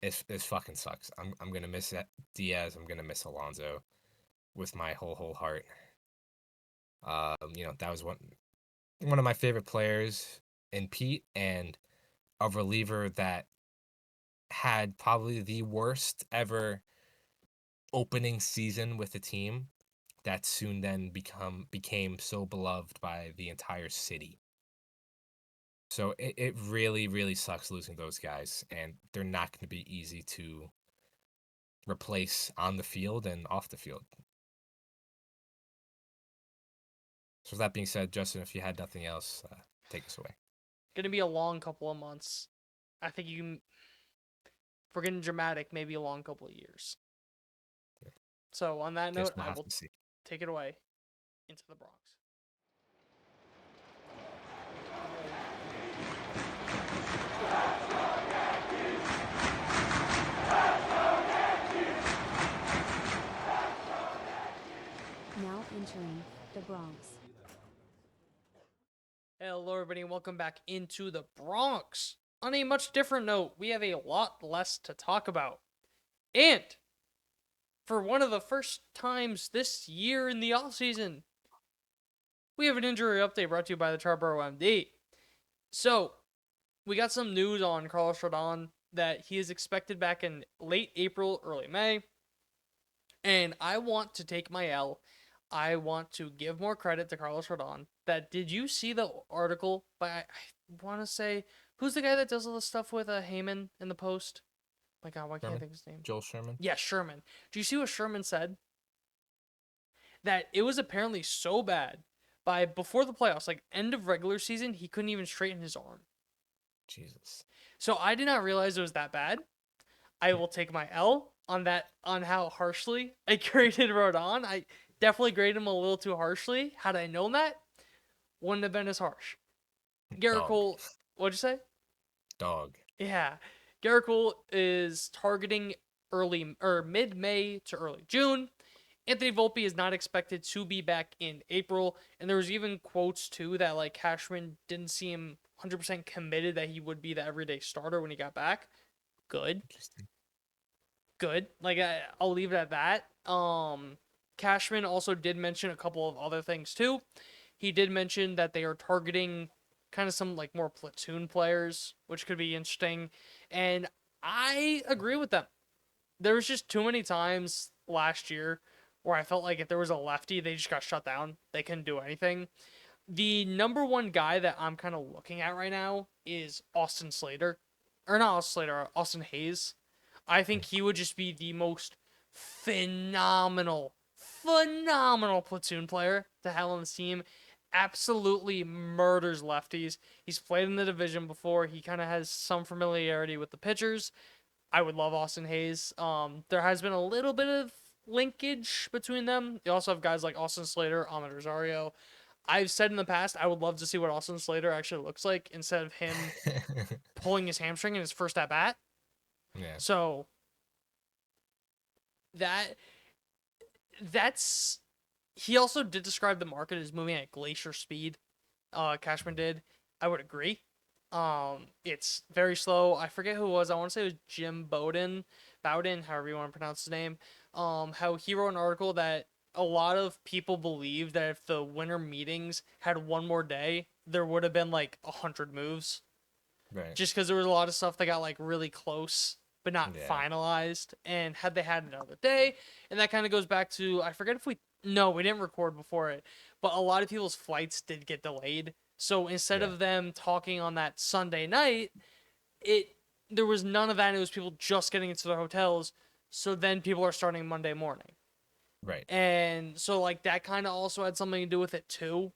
it fucking sucks. I'm gonna miss Diaz. I'm gonna miss Alonso with my whole heart. That was one of my favorite players in Pete, and a reliever that had probably the worst ever opening season with the team that soon then became so beloved by the entire city. So it really, really sucks losing those guys, and they're not going to be easy to replace on the field and off the field. So with that being said, Justin, if you had nothing else, take us away. Gonna be a long couple of months. I think if we're getting dramatic, maybe a long couple of years. Yeah. So on that note, We'll I have will to see. take it away into the Bronx. Now entering the Bronx. Hello, everybody, and welcome back into the Bronx. On a much different note, we have a lot less to talk about. And for one of the first times this year in the offseason, we have an injury update brought to you by the Triboro MD. So, we got some news on Carlos Rodon that he is expected back in late April, early May. And I want to take my L. I want to give more credit to Carlos Rodon. Did you see the article by, I want to say, who's the guy that does all the stuff with Heyman in the Post? My God, why can't I think of his name? Joel Sherman? Yeah, Sherman. Do you see what Sherman said? That it was apparently so bad before the playoffs, like end of regular season, he couldn't even straighten his arm. Jesus. So I did not realize it was that bad. I will take my L on that, on how harshly I graded Rodon. I definitely graded him a little too harshly. Had I known that, wouldn't have been as harsh. Garrett Cole, what'd you say? Dog. Yeah. Garrett Cole is targeting mid-May to early June. Anthony Volpe is not expected to be back in April. And there was even quotes, too, that like Cashman didn't seem 100% committed that he would be the everyday starter when he got back. Good. Interesting. Good. Like, I'll leave it at that. Cashman also did mention a couple of other things, too. He did mention that they are targeting kind of some like more platoon players, which could be interesting. And I agree with them. There was just too many times last year where I felt like if there was a lefty, they just got shut down. They couldn't do anything. The number one guy that I'm kind of looking at right now is Austin Slater. Or not Austin Slater, Austin Hayes. I think he would just be the most phenomenal platoon player to have on the team. Absolutely murders lefties. He's played in the division before. He kind of has some familiarity with the pitchers. I would love Austin Hayes. There has been a little bit of linkage between them. You also have guys like Austin Slater, Ahmed Rosario. I've said in the past, I would love to see what Austin Slater actually looks like instead of him pulling his hamstring in his first at bat. Yeah. So that that's he also did describe the market as moving at glacier speed. Cashman did. I would agree. It's very slow. I forget who it was. I want to say it was Jim Bowden, however you want to pronounce his name. How he wrote an article that a lot of people believe that if the winter meetings had one more day, there would have been like 100 moves. Right. Just because there was a lot of stuff that got like really close but not Yeah. finalized. And had they had another day, and that kind of goes back to I forget if we didn't record before it, but a lot of people's flights did get delayed. So instead Yeah. of them talking on that Sunday night, it there was none of that. It was people just getting into their hotels. So then people are starting Monday morning. Right. And so like that kind of also had something to do with it too,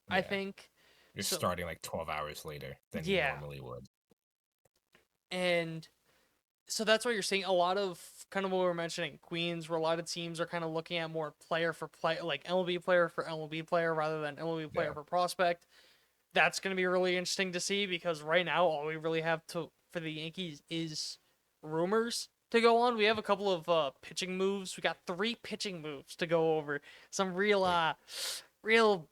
I Yeah. think. You're So starting like 12 hours later than you yeah. normally would. And so that's what you're seeing. A lot of kind of what we were mentioning, Queens, where a lot of teams are kind of looking at more player for play, like MLB player for MLB player rather than MLB player Yeah. for prospect. That's going to be really interesting to see because right now all we really have to for the Yankees is rumors to go on. We have a couple of pitching moves. We got 3 pitching moves to go over. Some real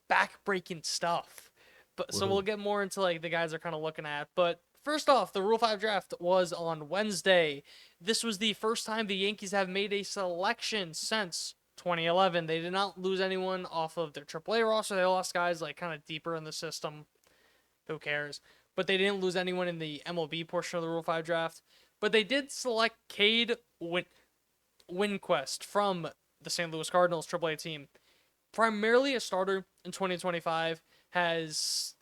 back-breaking stuff. But so we'll Woohoo. get more into like the guys are kind of looking at. But first off, the Rule 5 draft was on Wednesday. This was the first time the Yankees have made a selection since 2011. They did not lose anyone off of their AAA roster. They lost guys like kind of deeper in the system. Who cares? But they didn't lose anyone in the MLB portion of the Rule 5 draft. But they did select Cade Winquest from the St. Louis Cardinals AAA team. Primarily a starter in 2025, has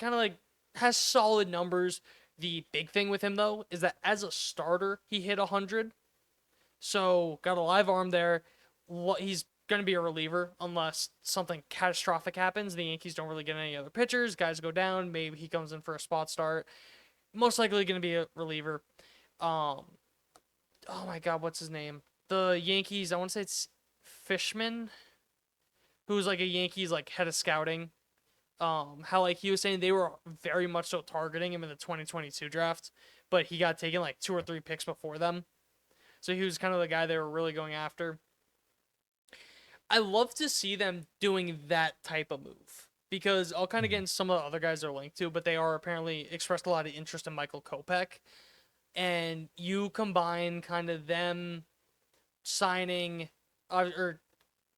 solid numbers. The big thing with him though is that as a starter, he hit 100. So, got a live arm there. He's going to be a reliever unless something catastrophic happens. The Yankees don't really get any other pitchers. Guys go down. Maybe he comes in for a spot start. Most likely going to be a reliever. Oh my God, what's his name? The Yankees, I want to say it's Fishman, who's like a Yankees like head of scouting. How like he was saying they were very much so targeting him in the 2022 draft, but he got taken like 2 or 3 picks before them. So he was kind of the guy they were really going after. I love to see them doing that type of move because I'll kind of get into some of the other guys they're linked to, but they are apparently expressed a lot of interest in Michael Kopech. And you combine kind of them signing or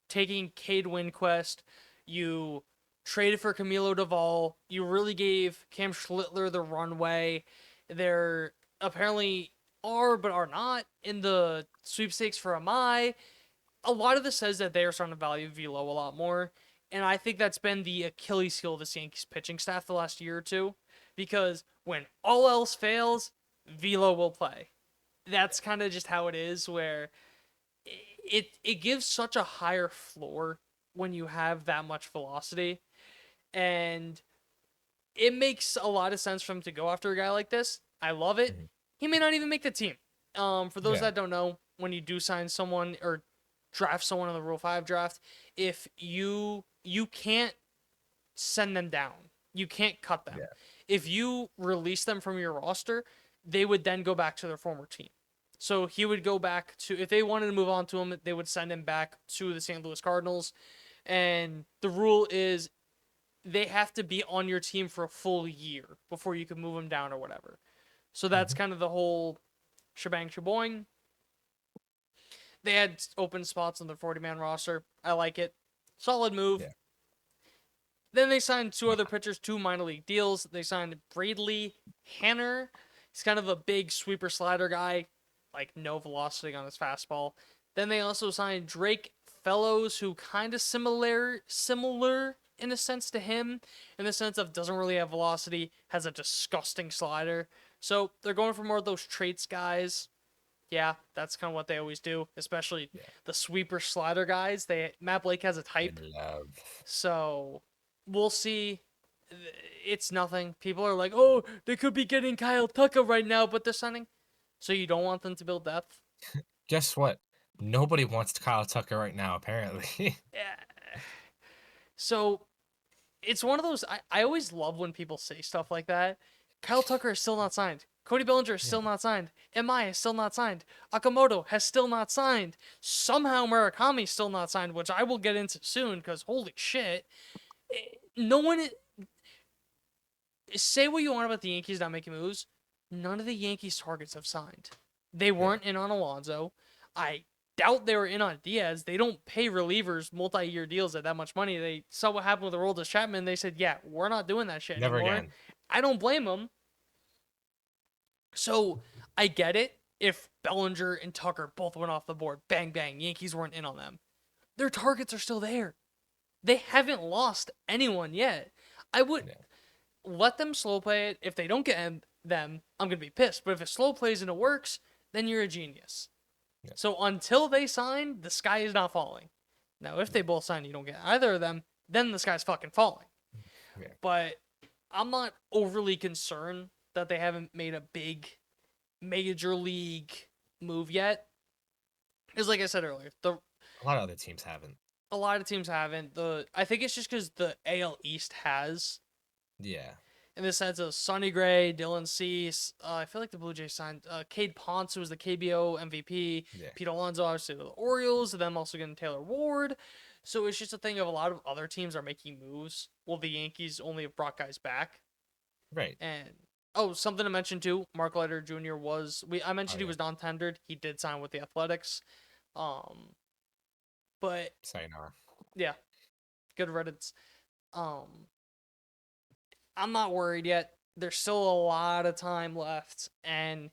taking Cade Winquest, you traded for Camilo Duvall, you really gave Cam Schlittler the runway. They're apparently are but are not in the sweepstakes for Amai. A lot of this says that they are starting to value Velo a lot more. And I think that's been the Achilles heel of this Yankees pitching staff the last year or two. Because when all else fails, Velo will play. That's kind of just how it is, where it gives such a higher floor when you have that much velocity. And it makes a lot of sense for him to go after a guy like this. I love it. Mhm. He may not even make the team. For those Yeah. that don't know, when you do sign someone or draft someone in the Rule 5 draft, if you can't send them down. You can't cut them. Yeah. If you release them from your roster, they would then go back to their former team. So he would go back to, if they wanted to move on to him, they would send him back to the St. Louis Cardinals. And the rule is they have to be on your team for a full year before you can move them down or whatever. So that's kind of the whole shebang shaboing. They had open spots on their 40-man roster. I like it. Solid move. Yeah. Then they signed 2 other pitchers, 2 minor league deals. They signed Bradley Hanner. He's kind of a big sweeper slider guy, like no velocity on his fastball. Then they also signed Drake Fellows, who kind of similar in a sense to him, in the sense of doesn't really have velocity, has a disgusting slider. So they're going for more of those traits guys. Yeah, that's kind of what they always do, especially the sweeper slider guys. Matt Blake has a type, Love. so we'll see. It's nothing. People are like, oh, they could be getting Kyle Tucker right now, but they're signing. So you don't want them to build depth? Guess what? Nobody wants Kyle Tucker right now, apparently. Yeah. So it's one of those. I always love when people say stuff like that. Kyle Tucker is still not signed. Cody Bellinger is still not signed. Amaya is still not signed. Akamoto has still not signed. Somehow Murakami's still not signed, which I will get into soon because holy shit. No one. Say what you want about the Yankees not making moves. None of the Yankees targets have signed. They weren't in on Alonso. I doubt they were in on Diaz. They don't pay relievers multi-year deals at that much money. They saw what happened with the Aroldis Chapman. They said, yeah, we're not doing that shit Never anymore. again. I don't blame them. So I get it if Bellinger and Tucker both went off the board. Bang, bang. Yankees weren't in on them. Their targets are still there. They haven't lost anyone yet. I would let them slow play it. If they don't get them, I'm going to be pissed. But if it slow plays and it works, then you're a genius. Yeah. So until they sign, the sky is not falling. Now, if they both sign and you don't get either of them, then the sky's fucking falling. Yeah. But I'm not overly concerned that they haven't made a big major league move yet. Because like I said earlier, a lot of other teams haven't. A lot of teams haven't. I think it's just because the AL East has. Yeah. In the sense of Sonny Gray, Dylan Cease. I feel like the Blue Jays signed Cade Ponce, who was the KBO MVP. Yeah. Pete Alonso, obviously, the Orioles. And them also getting Taylor Ward. So it's just a thing of a lot of other teams are making moves. Well, the Yankees only have brought guys back. Right. And, something to mention, too. Mark Leiter Jr. I mentioned he was non-tendered. He did sign with the Athletics. But sayonara. Yeah, good riddance. I'm not worried yet. There's still a lot of time left, and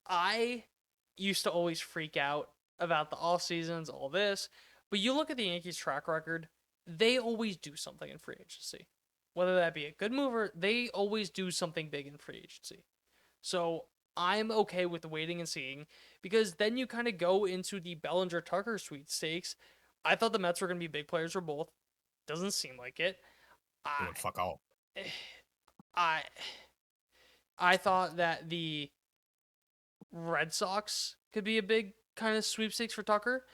I used to always freak out about the off seasons, all this. But you look at the Yankees' track record; they always do something in free agency, whether that be a good mover. They always do something big in free agency. So I'm okay with waiting and seeing, because then you kind of go into the Bellinger-Tucker sweepstakes. I thought the Mets were going to be big players for both. Doesn't seem like it. Fuck all. I thought that the Red Sox could be a big kind of sweepstakes for Tucker.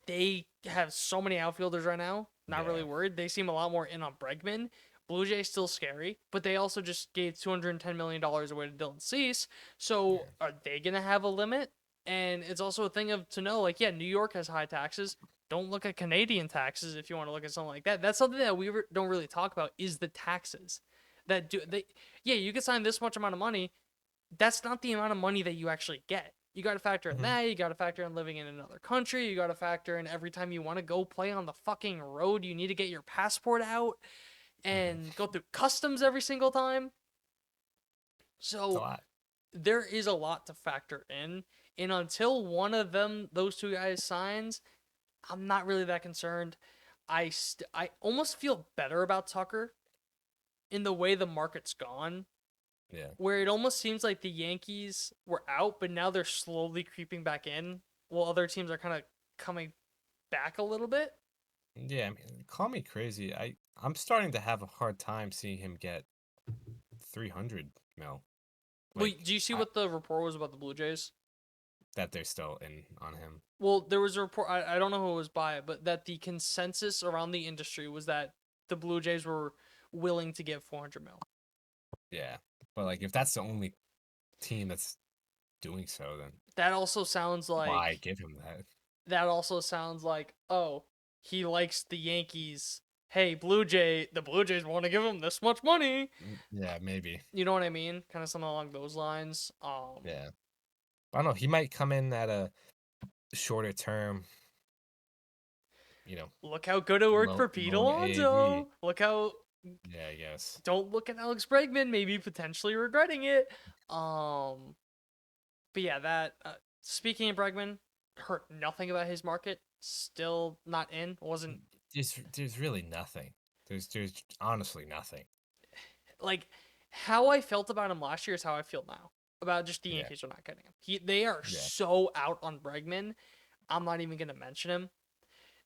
They have so many outfielders right now. Not really worried. They seem a lot more in on Bregman. Blue Jays still scary, but they also just gave $210 million away to Dylan Cease. So are they going to have a limit? And it's also a thing to know, New York has high taxes. Don't look at Canadian taxes if you want to look at something like that. That's something that we don't really talk about, is the taxes. You can sign this much amount of money. That's not the amount of money that you actually get. You got to factor in that. You got to factor in living in another country. You got to factor in every time you want to go play on the fucking road, you need to get your passport out and go through customs every single time. So there is a lot to factor in. And until one of those two guys signs, I'm not really that concerned. I almost feel better about Tucker in the way the market's gone. Yeah. Where it almost seems like the Yankees were out, but now they're slowly creeping back in, while other teams are kind of coming back a little bit. Yeah, I mean, call me crazy. I'm starting to have a hard time seeing him get 300 mil. Wait, do you see what the report was about the Blue Jays? That they're still in on him. Well, there was a report, I don't know who it was by, but that the consensus around the industry was that the Blue Jays were willing to give 400 mil. Yeah, but if that's the only team that's doing so, then that also sounds like, why give him that? That also sounds like, he likes the Yankees. Hey, the Blue Jays want to give him this much money. Yeah, maybe. You know what I mean? Kind of something along those lines. Yeah. I don't know. He might come in at a shorter term. Look how good it worked for Pete Alonso. Look how. Yeah, I guess. Don't look at Alex Bregman, maybe potentially regretting it. But yeah, that. Speaking of Bregman, heard nothing about his market. Still not in. Wasn't. There's really nothing. There's honestly nothing. How I felt about him last year is how I feel now about just the Yankees are not getting him. They are so out on Bregman. I'm not even gonna mention him.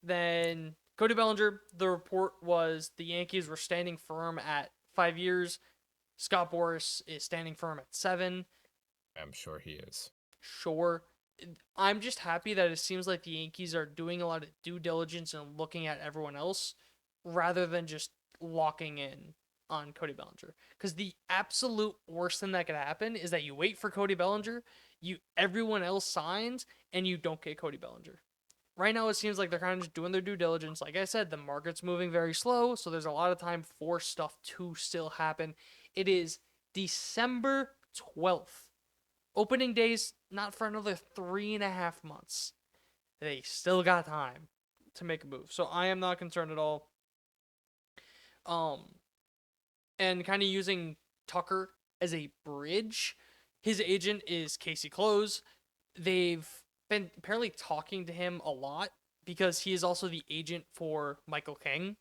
Then Cody Bellinger. The report was the Yankees were standing firm at 5 years. Scott Boras is standing firm at 7. I'm sure he is. Sure. I'm just happy that it seems like the Yankees are doing a lot of due diligence and looking at everyone else rather than just locking in on Cody Bellinger. Because the absolute worst thing that could happen is that you wait for Cody Bellinger, everyone else signs, and you don't get Cody Bellinger. Right now, it seems like they're kind of just doing their due diligence. Like I said, the market's moving very slow, so there's a lot of time for stuff to still happen. It is December 12th. Opening day's not for another 3.5 months. They still got time to make a move. So I am not concerned at all. And kind of using Tucker as a bridge. His agent is Casey Close. They've been apparently talking to him a lot because he is also the agent for Michael King.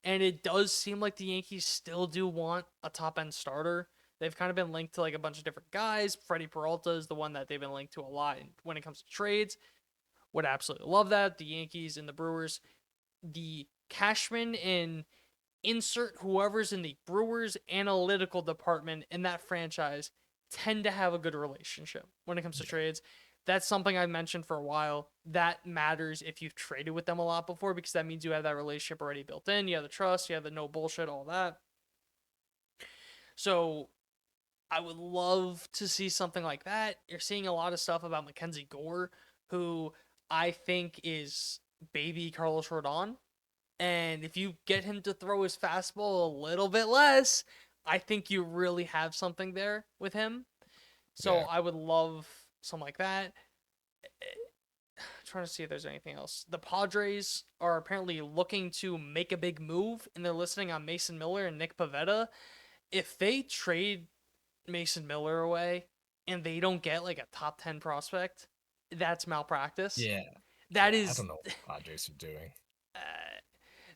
And it does seem like the Yankees still do want a top-end starter. They've kind of been linked to like a bunch of different guys. Freddie Peralta is the one that they've been linked to a lot when it comes to trades. Would absolutely love that. The Yankees and the Brewers. The Cashman and insert whoever's in the Brewers analytical department in that franchise tend to have a good relationship when it comes to trades. That's something I've mentioned for a while. That matters if you've traded with them a lot before because that means you have that relationship already built in. You have the trust, you have the no bullshit, all that. So I would love to see something like that. You're seeing a lot of stuff about Mackenzie Gore, who I think is baby Carlos Rodon. And if you get him to throw his fastball a little bit less, I think you really have something there with him. So I would love something like that. Trying to see if there's anything else. The Padres are apparently looking to make a big move, and they're listening on Mason Miller and Nick Pivetta. If they trade Mason Miller away and they don't get like a top 10 prospect, that's malpractice. Yeah. That is. I don't know what the Padres are doing.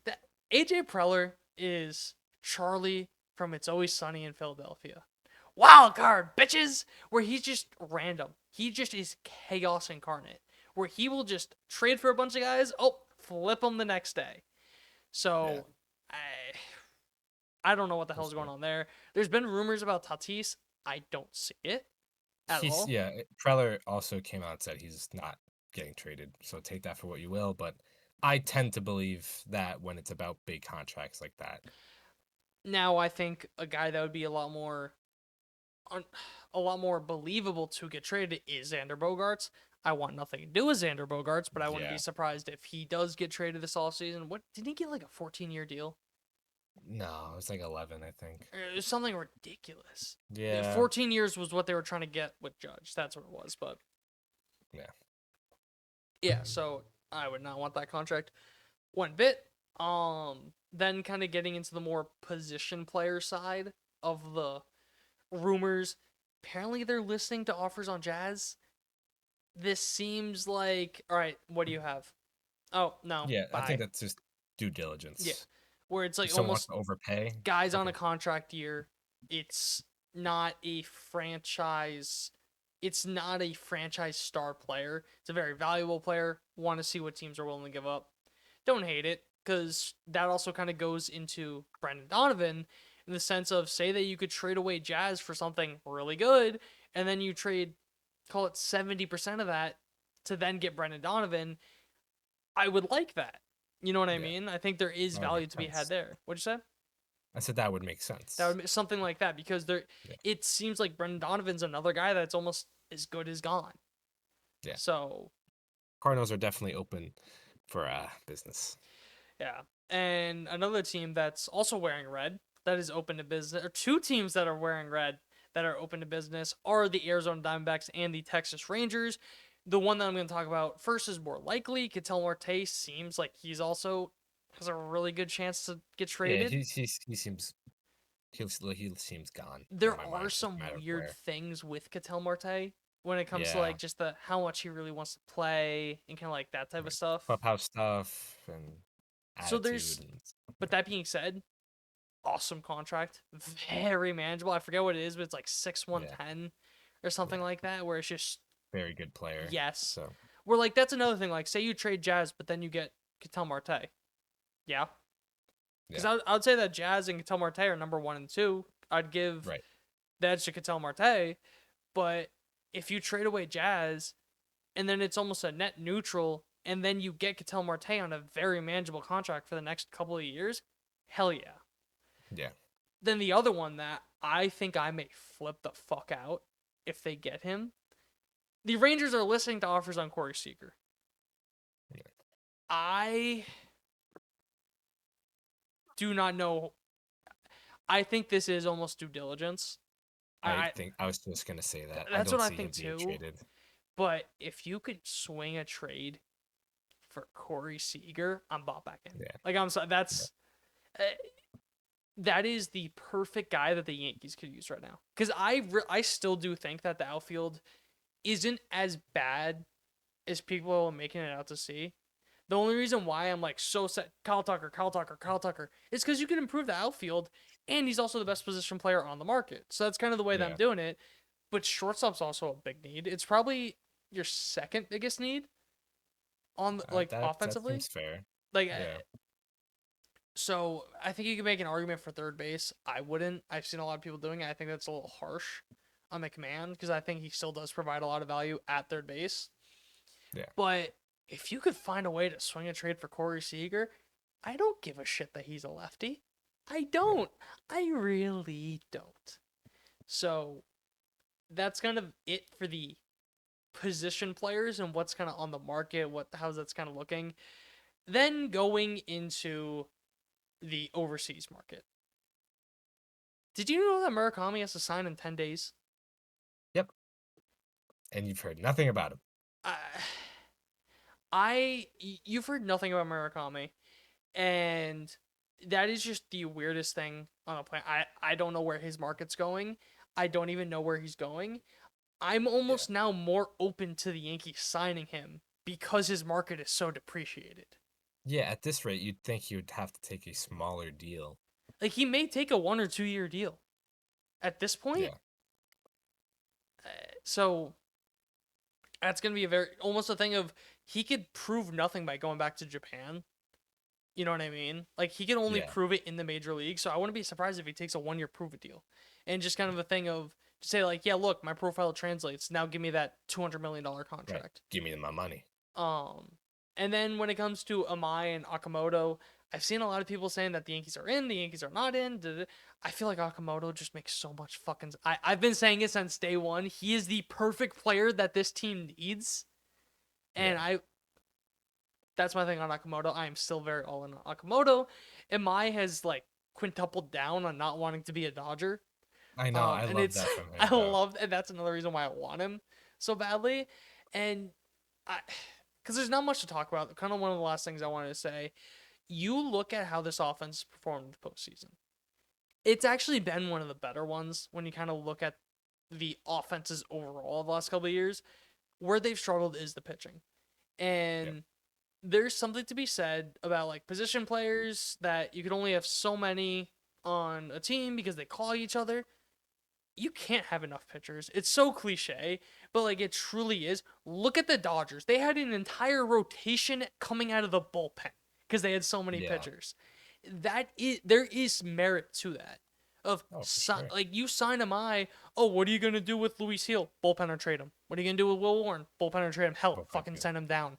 That AJ Preller is Charlie from It's Always Sunny in Philadelphia. Wild card, bitches! Where he's just random. He just is chaos incarnate. Where he will just trade for a bunch of guys, flip them the next day. So, I don't know what the hell's going on there. There's been rumors about Tatis. I don't see it at all. Yeah, Preller also came out and said he's not getting traded. So take that for what you will. But I tend to believe that when it's about big contracts like that. Now I think a guy that would be a lot more believable to get traded is Xander Bogaerts. I want nothing to do with Xander Bogaerts, but I wouldn't be surprised if he does get traded this offseason. What did he get, like a 14-year deal? No, it was like 11, I think. It was something ridiculous. Yeah. 14 years was what they were trying to get with Judge. That's what it was, but yeah, so I would not want that contract one bit. Then kind of getting into the more position player side of the rumors. Apparently they're listening to offers on Jazz. This seems like, all right, what do you have? Oh, no. Yeah, bye. I think that's just due diligence. Yeah. Where it's like if someone almost wants to overpay. Guys on a contract year. It's not a franchise. It's not a franchise star player. It's a very valuable player. Want to see what teams are willing to give up. Don't hate it, because that also kind of goes into Brendan Donovan in the sense of, say that you could trade away Jazz for something really good, and then you trade, call it 70% of that to then get Brendan Donovan. I would like that. You know what I mean? I think there is value to be had there. What'd you say? I said that would make sense. That would be something like that, because it seems like Brendan Donovan's another guy that's almost as good as gone. Yeah. So Cardinals are definitely open for business. Yeah. And another team that's also wearing red that is open to business, or two teams that are wearing red that are open to business, are the Arizona Diamondbacks and the Texas Rangers. The one that I'm going to talk about first is more likely. Ketel Marte seems like he's also has a really good chance to get traded. Yeah, he seems gone. There are some weird things with Ketel Marte when it comes to like just how much he really wants to play and kind of like that type of stuff. Clubhouse stuff and attitude. But that being said, awesome contract, very manageable. I forget what it is, but it's like 6-1-10 or something like that, where it's just very good player. Yes. So we're like, that's another thing. Like, say you trade Jazz, but then you get Ketel Marte. Yeah. Because I would say that Jazz and Ketel Marte are number 1 and 2. I'd give the edge to Ketel Marte. But if you trade away Jazz, and then it's almost a net neutral, and then you get Ketel Marte on a very manageable contract for the next couple of years, hell yeah. Yeah. Then the other one that I think I may flip the fuck out if they get him. The Rangers are listening to offers on Corey Seager. Yeah. I do not know. I think this is almost due diligence. I think I was just gonna say that. I That's don't what I see him think being too. traded. But if you could swing a trade for Corey Seager, I'm bought back in. Yeah. Like I'm sorry, that is the perfect guy that the Yankees could use right now. Because I still do think that the outfield isn't as bad as people are making it out to see. The only reason why I'm like so set Kyle Tucker is because you can improve the outfield, and he's also the best position player on the market. So that's kind of the way that I'm doing it. But shortstop's also a big need. It's probably your second biggest need on offensively. That seems fair. Like, Yeah. so I think you can make an argument for third base. I wouldn't. I've seen a lot of people doing it. I think that's a little harsh on McMahon because I think he still does provide a lot of value at third base. Yeah. But if you could find a way to swing a trade for Corey Seager, I don't give a shit that he's a lefty. I don't. Yeah. I really don't. So that's kind of it for the position players and what's kind of on the market, how's that's kind of looking. Then going into the overseas market. Did you know that Murakami has to sign in 10 days? Yep. And you've heard nothing about him. You've heard nothing about Murakami, and that is just the weirdest thing on the planet. I don't know where his market's going. I don't even know where he's going. I'm almost now more open to the Yankees signing him because his market is so depreciated. Yeah, at this rate, you'd think he would have to take a smaller deal. Like, he may take a 1 or 2 year deal at this point. Yeah. So that's going to be almost a thing of he could prove nothing by going back to Japan. You know what I mean? Like, he can only prove it in the major league. So I wouldn't be surprised if he takes a 1 year prove it deal. And just kind of a thing of to say, like, yeah, look, my profile translates. Now give me that $200 million contract. Right. Give me my money. And then when it comes to Amai and Okamoto, I've seen a lot of people saying that the Yankees are in, the Yankees are not in. I feel like Okamoto just makes so much fucking... I've been saying it since day one. He is the perfect player that this team needs. And that's my thing on Okamoto. I am still very all in on Okamoto. Amai has, like, quintupled down on not wanting to be a Dodger. I know. I love that from him. And that's another reason why I want him so badly. And because there's not much to talk about. Kind of one of the last things I wanted to say. You look at how this offense performed in the postseason. It's actually been one of the better ones when you kind of look at the offenses overall of the last couple of years. Where they've struggled is the pitching. And there's something to be said about, like, position players that you can only have so many on a team because they call each other. You can't have enough pitchers. It's so cliche, but, like, it truly is. Look at the Dodgers. They had an entire rotation coming out of the bullpen because they had so many pitchers. There is merit to that. Sure. Like, you sign Amai. Oh, what are you gonna do with Luis Hill? Bullpen or trade him. What are you gonna do with Will Warren? Bullpen or trade him? Hell, fucking send him down.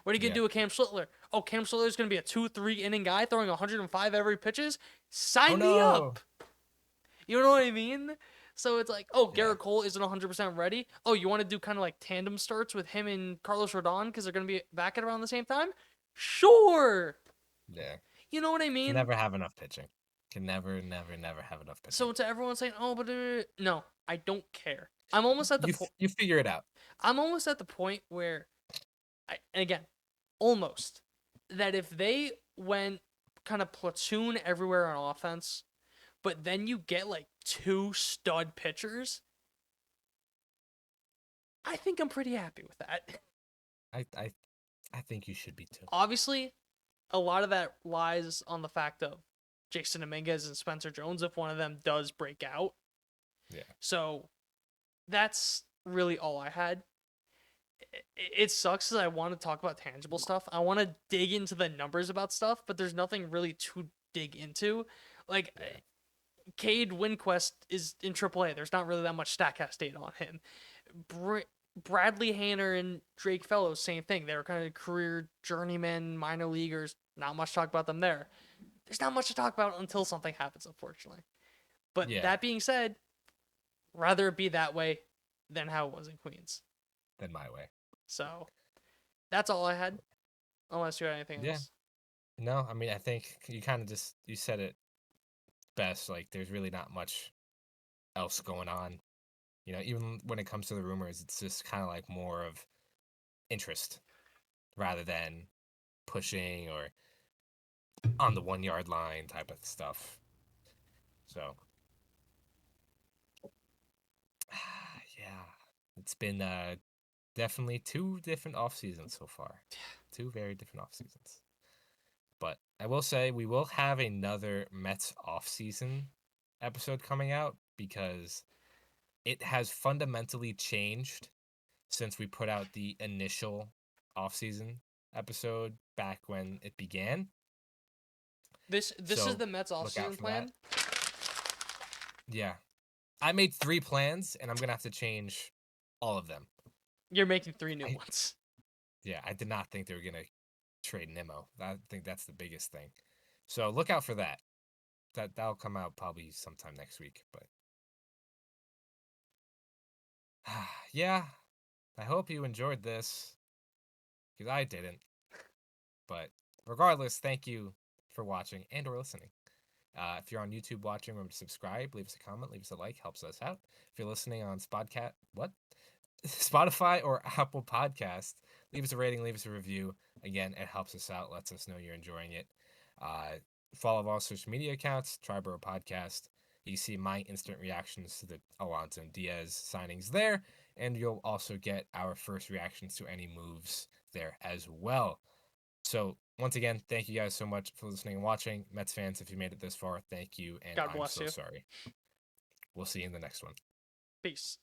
What are you gonna do with Cam Schlittler? Oh, Cam Schlittler's gonna be a 2-3 inning guy throwing 105 every pitches. Sign me up. You know what I mean? So it's like, Garrett Cole isn't 100% ready. Oh, you want to do kind of like tandem starts with him and Carlos Rodon because they're going to be back at around the same time? Sure. Yeah. You know what I mean? Can never have enough pitching. Can never have enough pitching. So to everyone saying, but no, I don't care. I'm almost at the point. You figure it out. I'm almost at the point where, almost, that if they went kind of platoon everywhere on offense, but then you get, like, 2 stud pitchers, I think I'm pretty happy with that. I think you should be too. Obviously, a lot of that lies on the fact of Jason Dominguez and Spencer Jones if one of them does break out. Yeah. So that's really all I had. It sucks because I want to talk about tangible stuff. I want to dig into the numbers about stuff, but there's nothing really to dig into. Like... Cade Winquist is in AAA. There's not really that much StatCast data on him. Bradley Hayner and Drake Fellows, same thing. They were kind of career journeymen, minor leaguers. Not much to talk about them there. There's not much to talk about until something happens, unfortunately. But Yeah. that being said, rather it be that way than how it was in Queens. Than my way. So that's all I had. Unless you had anything Yeah. else. No, I mean, I think you kind of just, you said it best. Like, there's really not much else going on. You know, even when it comes to the rumors, it's just kind of like more of interest rather than pushing or on the 1 yard line type of stuff. So, yeah, it's been definitely 2 different off seasons so far. 2 very different off seasons. But I will say we will have another Mets off season episode coming out because it has fundamentally changed since we put out the initial off season episode back when it began. This So, is the Mets look out offseason for plan. Yeah. I made 3 plans and I'm going to have to change all of them. You're making 3 new ones. Yeah, I did not think they were going to trade Nimmo. I think that's the biggest thing. So look out for that. That'll come out probably sometime next week. But yeah, I hope you enjoyed this because I didn't. But regardless, thank you for watching and or listening. If you're on YouTube watching, remember to subscribe, leave us a comment, leave us a like, helps us out. If you're listening on Spotify or Apple Podcast, leave us a rating, leave us a review. Again, it helps us out, lets us know you're enjoying it. Follow all social media accounts, Triboro Podcast. You see my instant reactions to the Alonso and Diaz signings there, and you'll also get our first reactions to any moves there as well. So, once again, thank you guys so much for listening and watching. Mets fans, if you made it this far, thank you, and God I'm bless so you. sorry. We'll see you in the next one. Peace.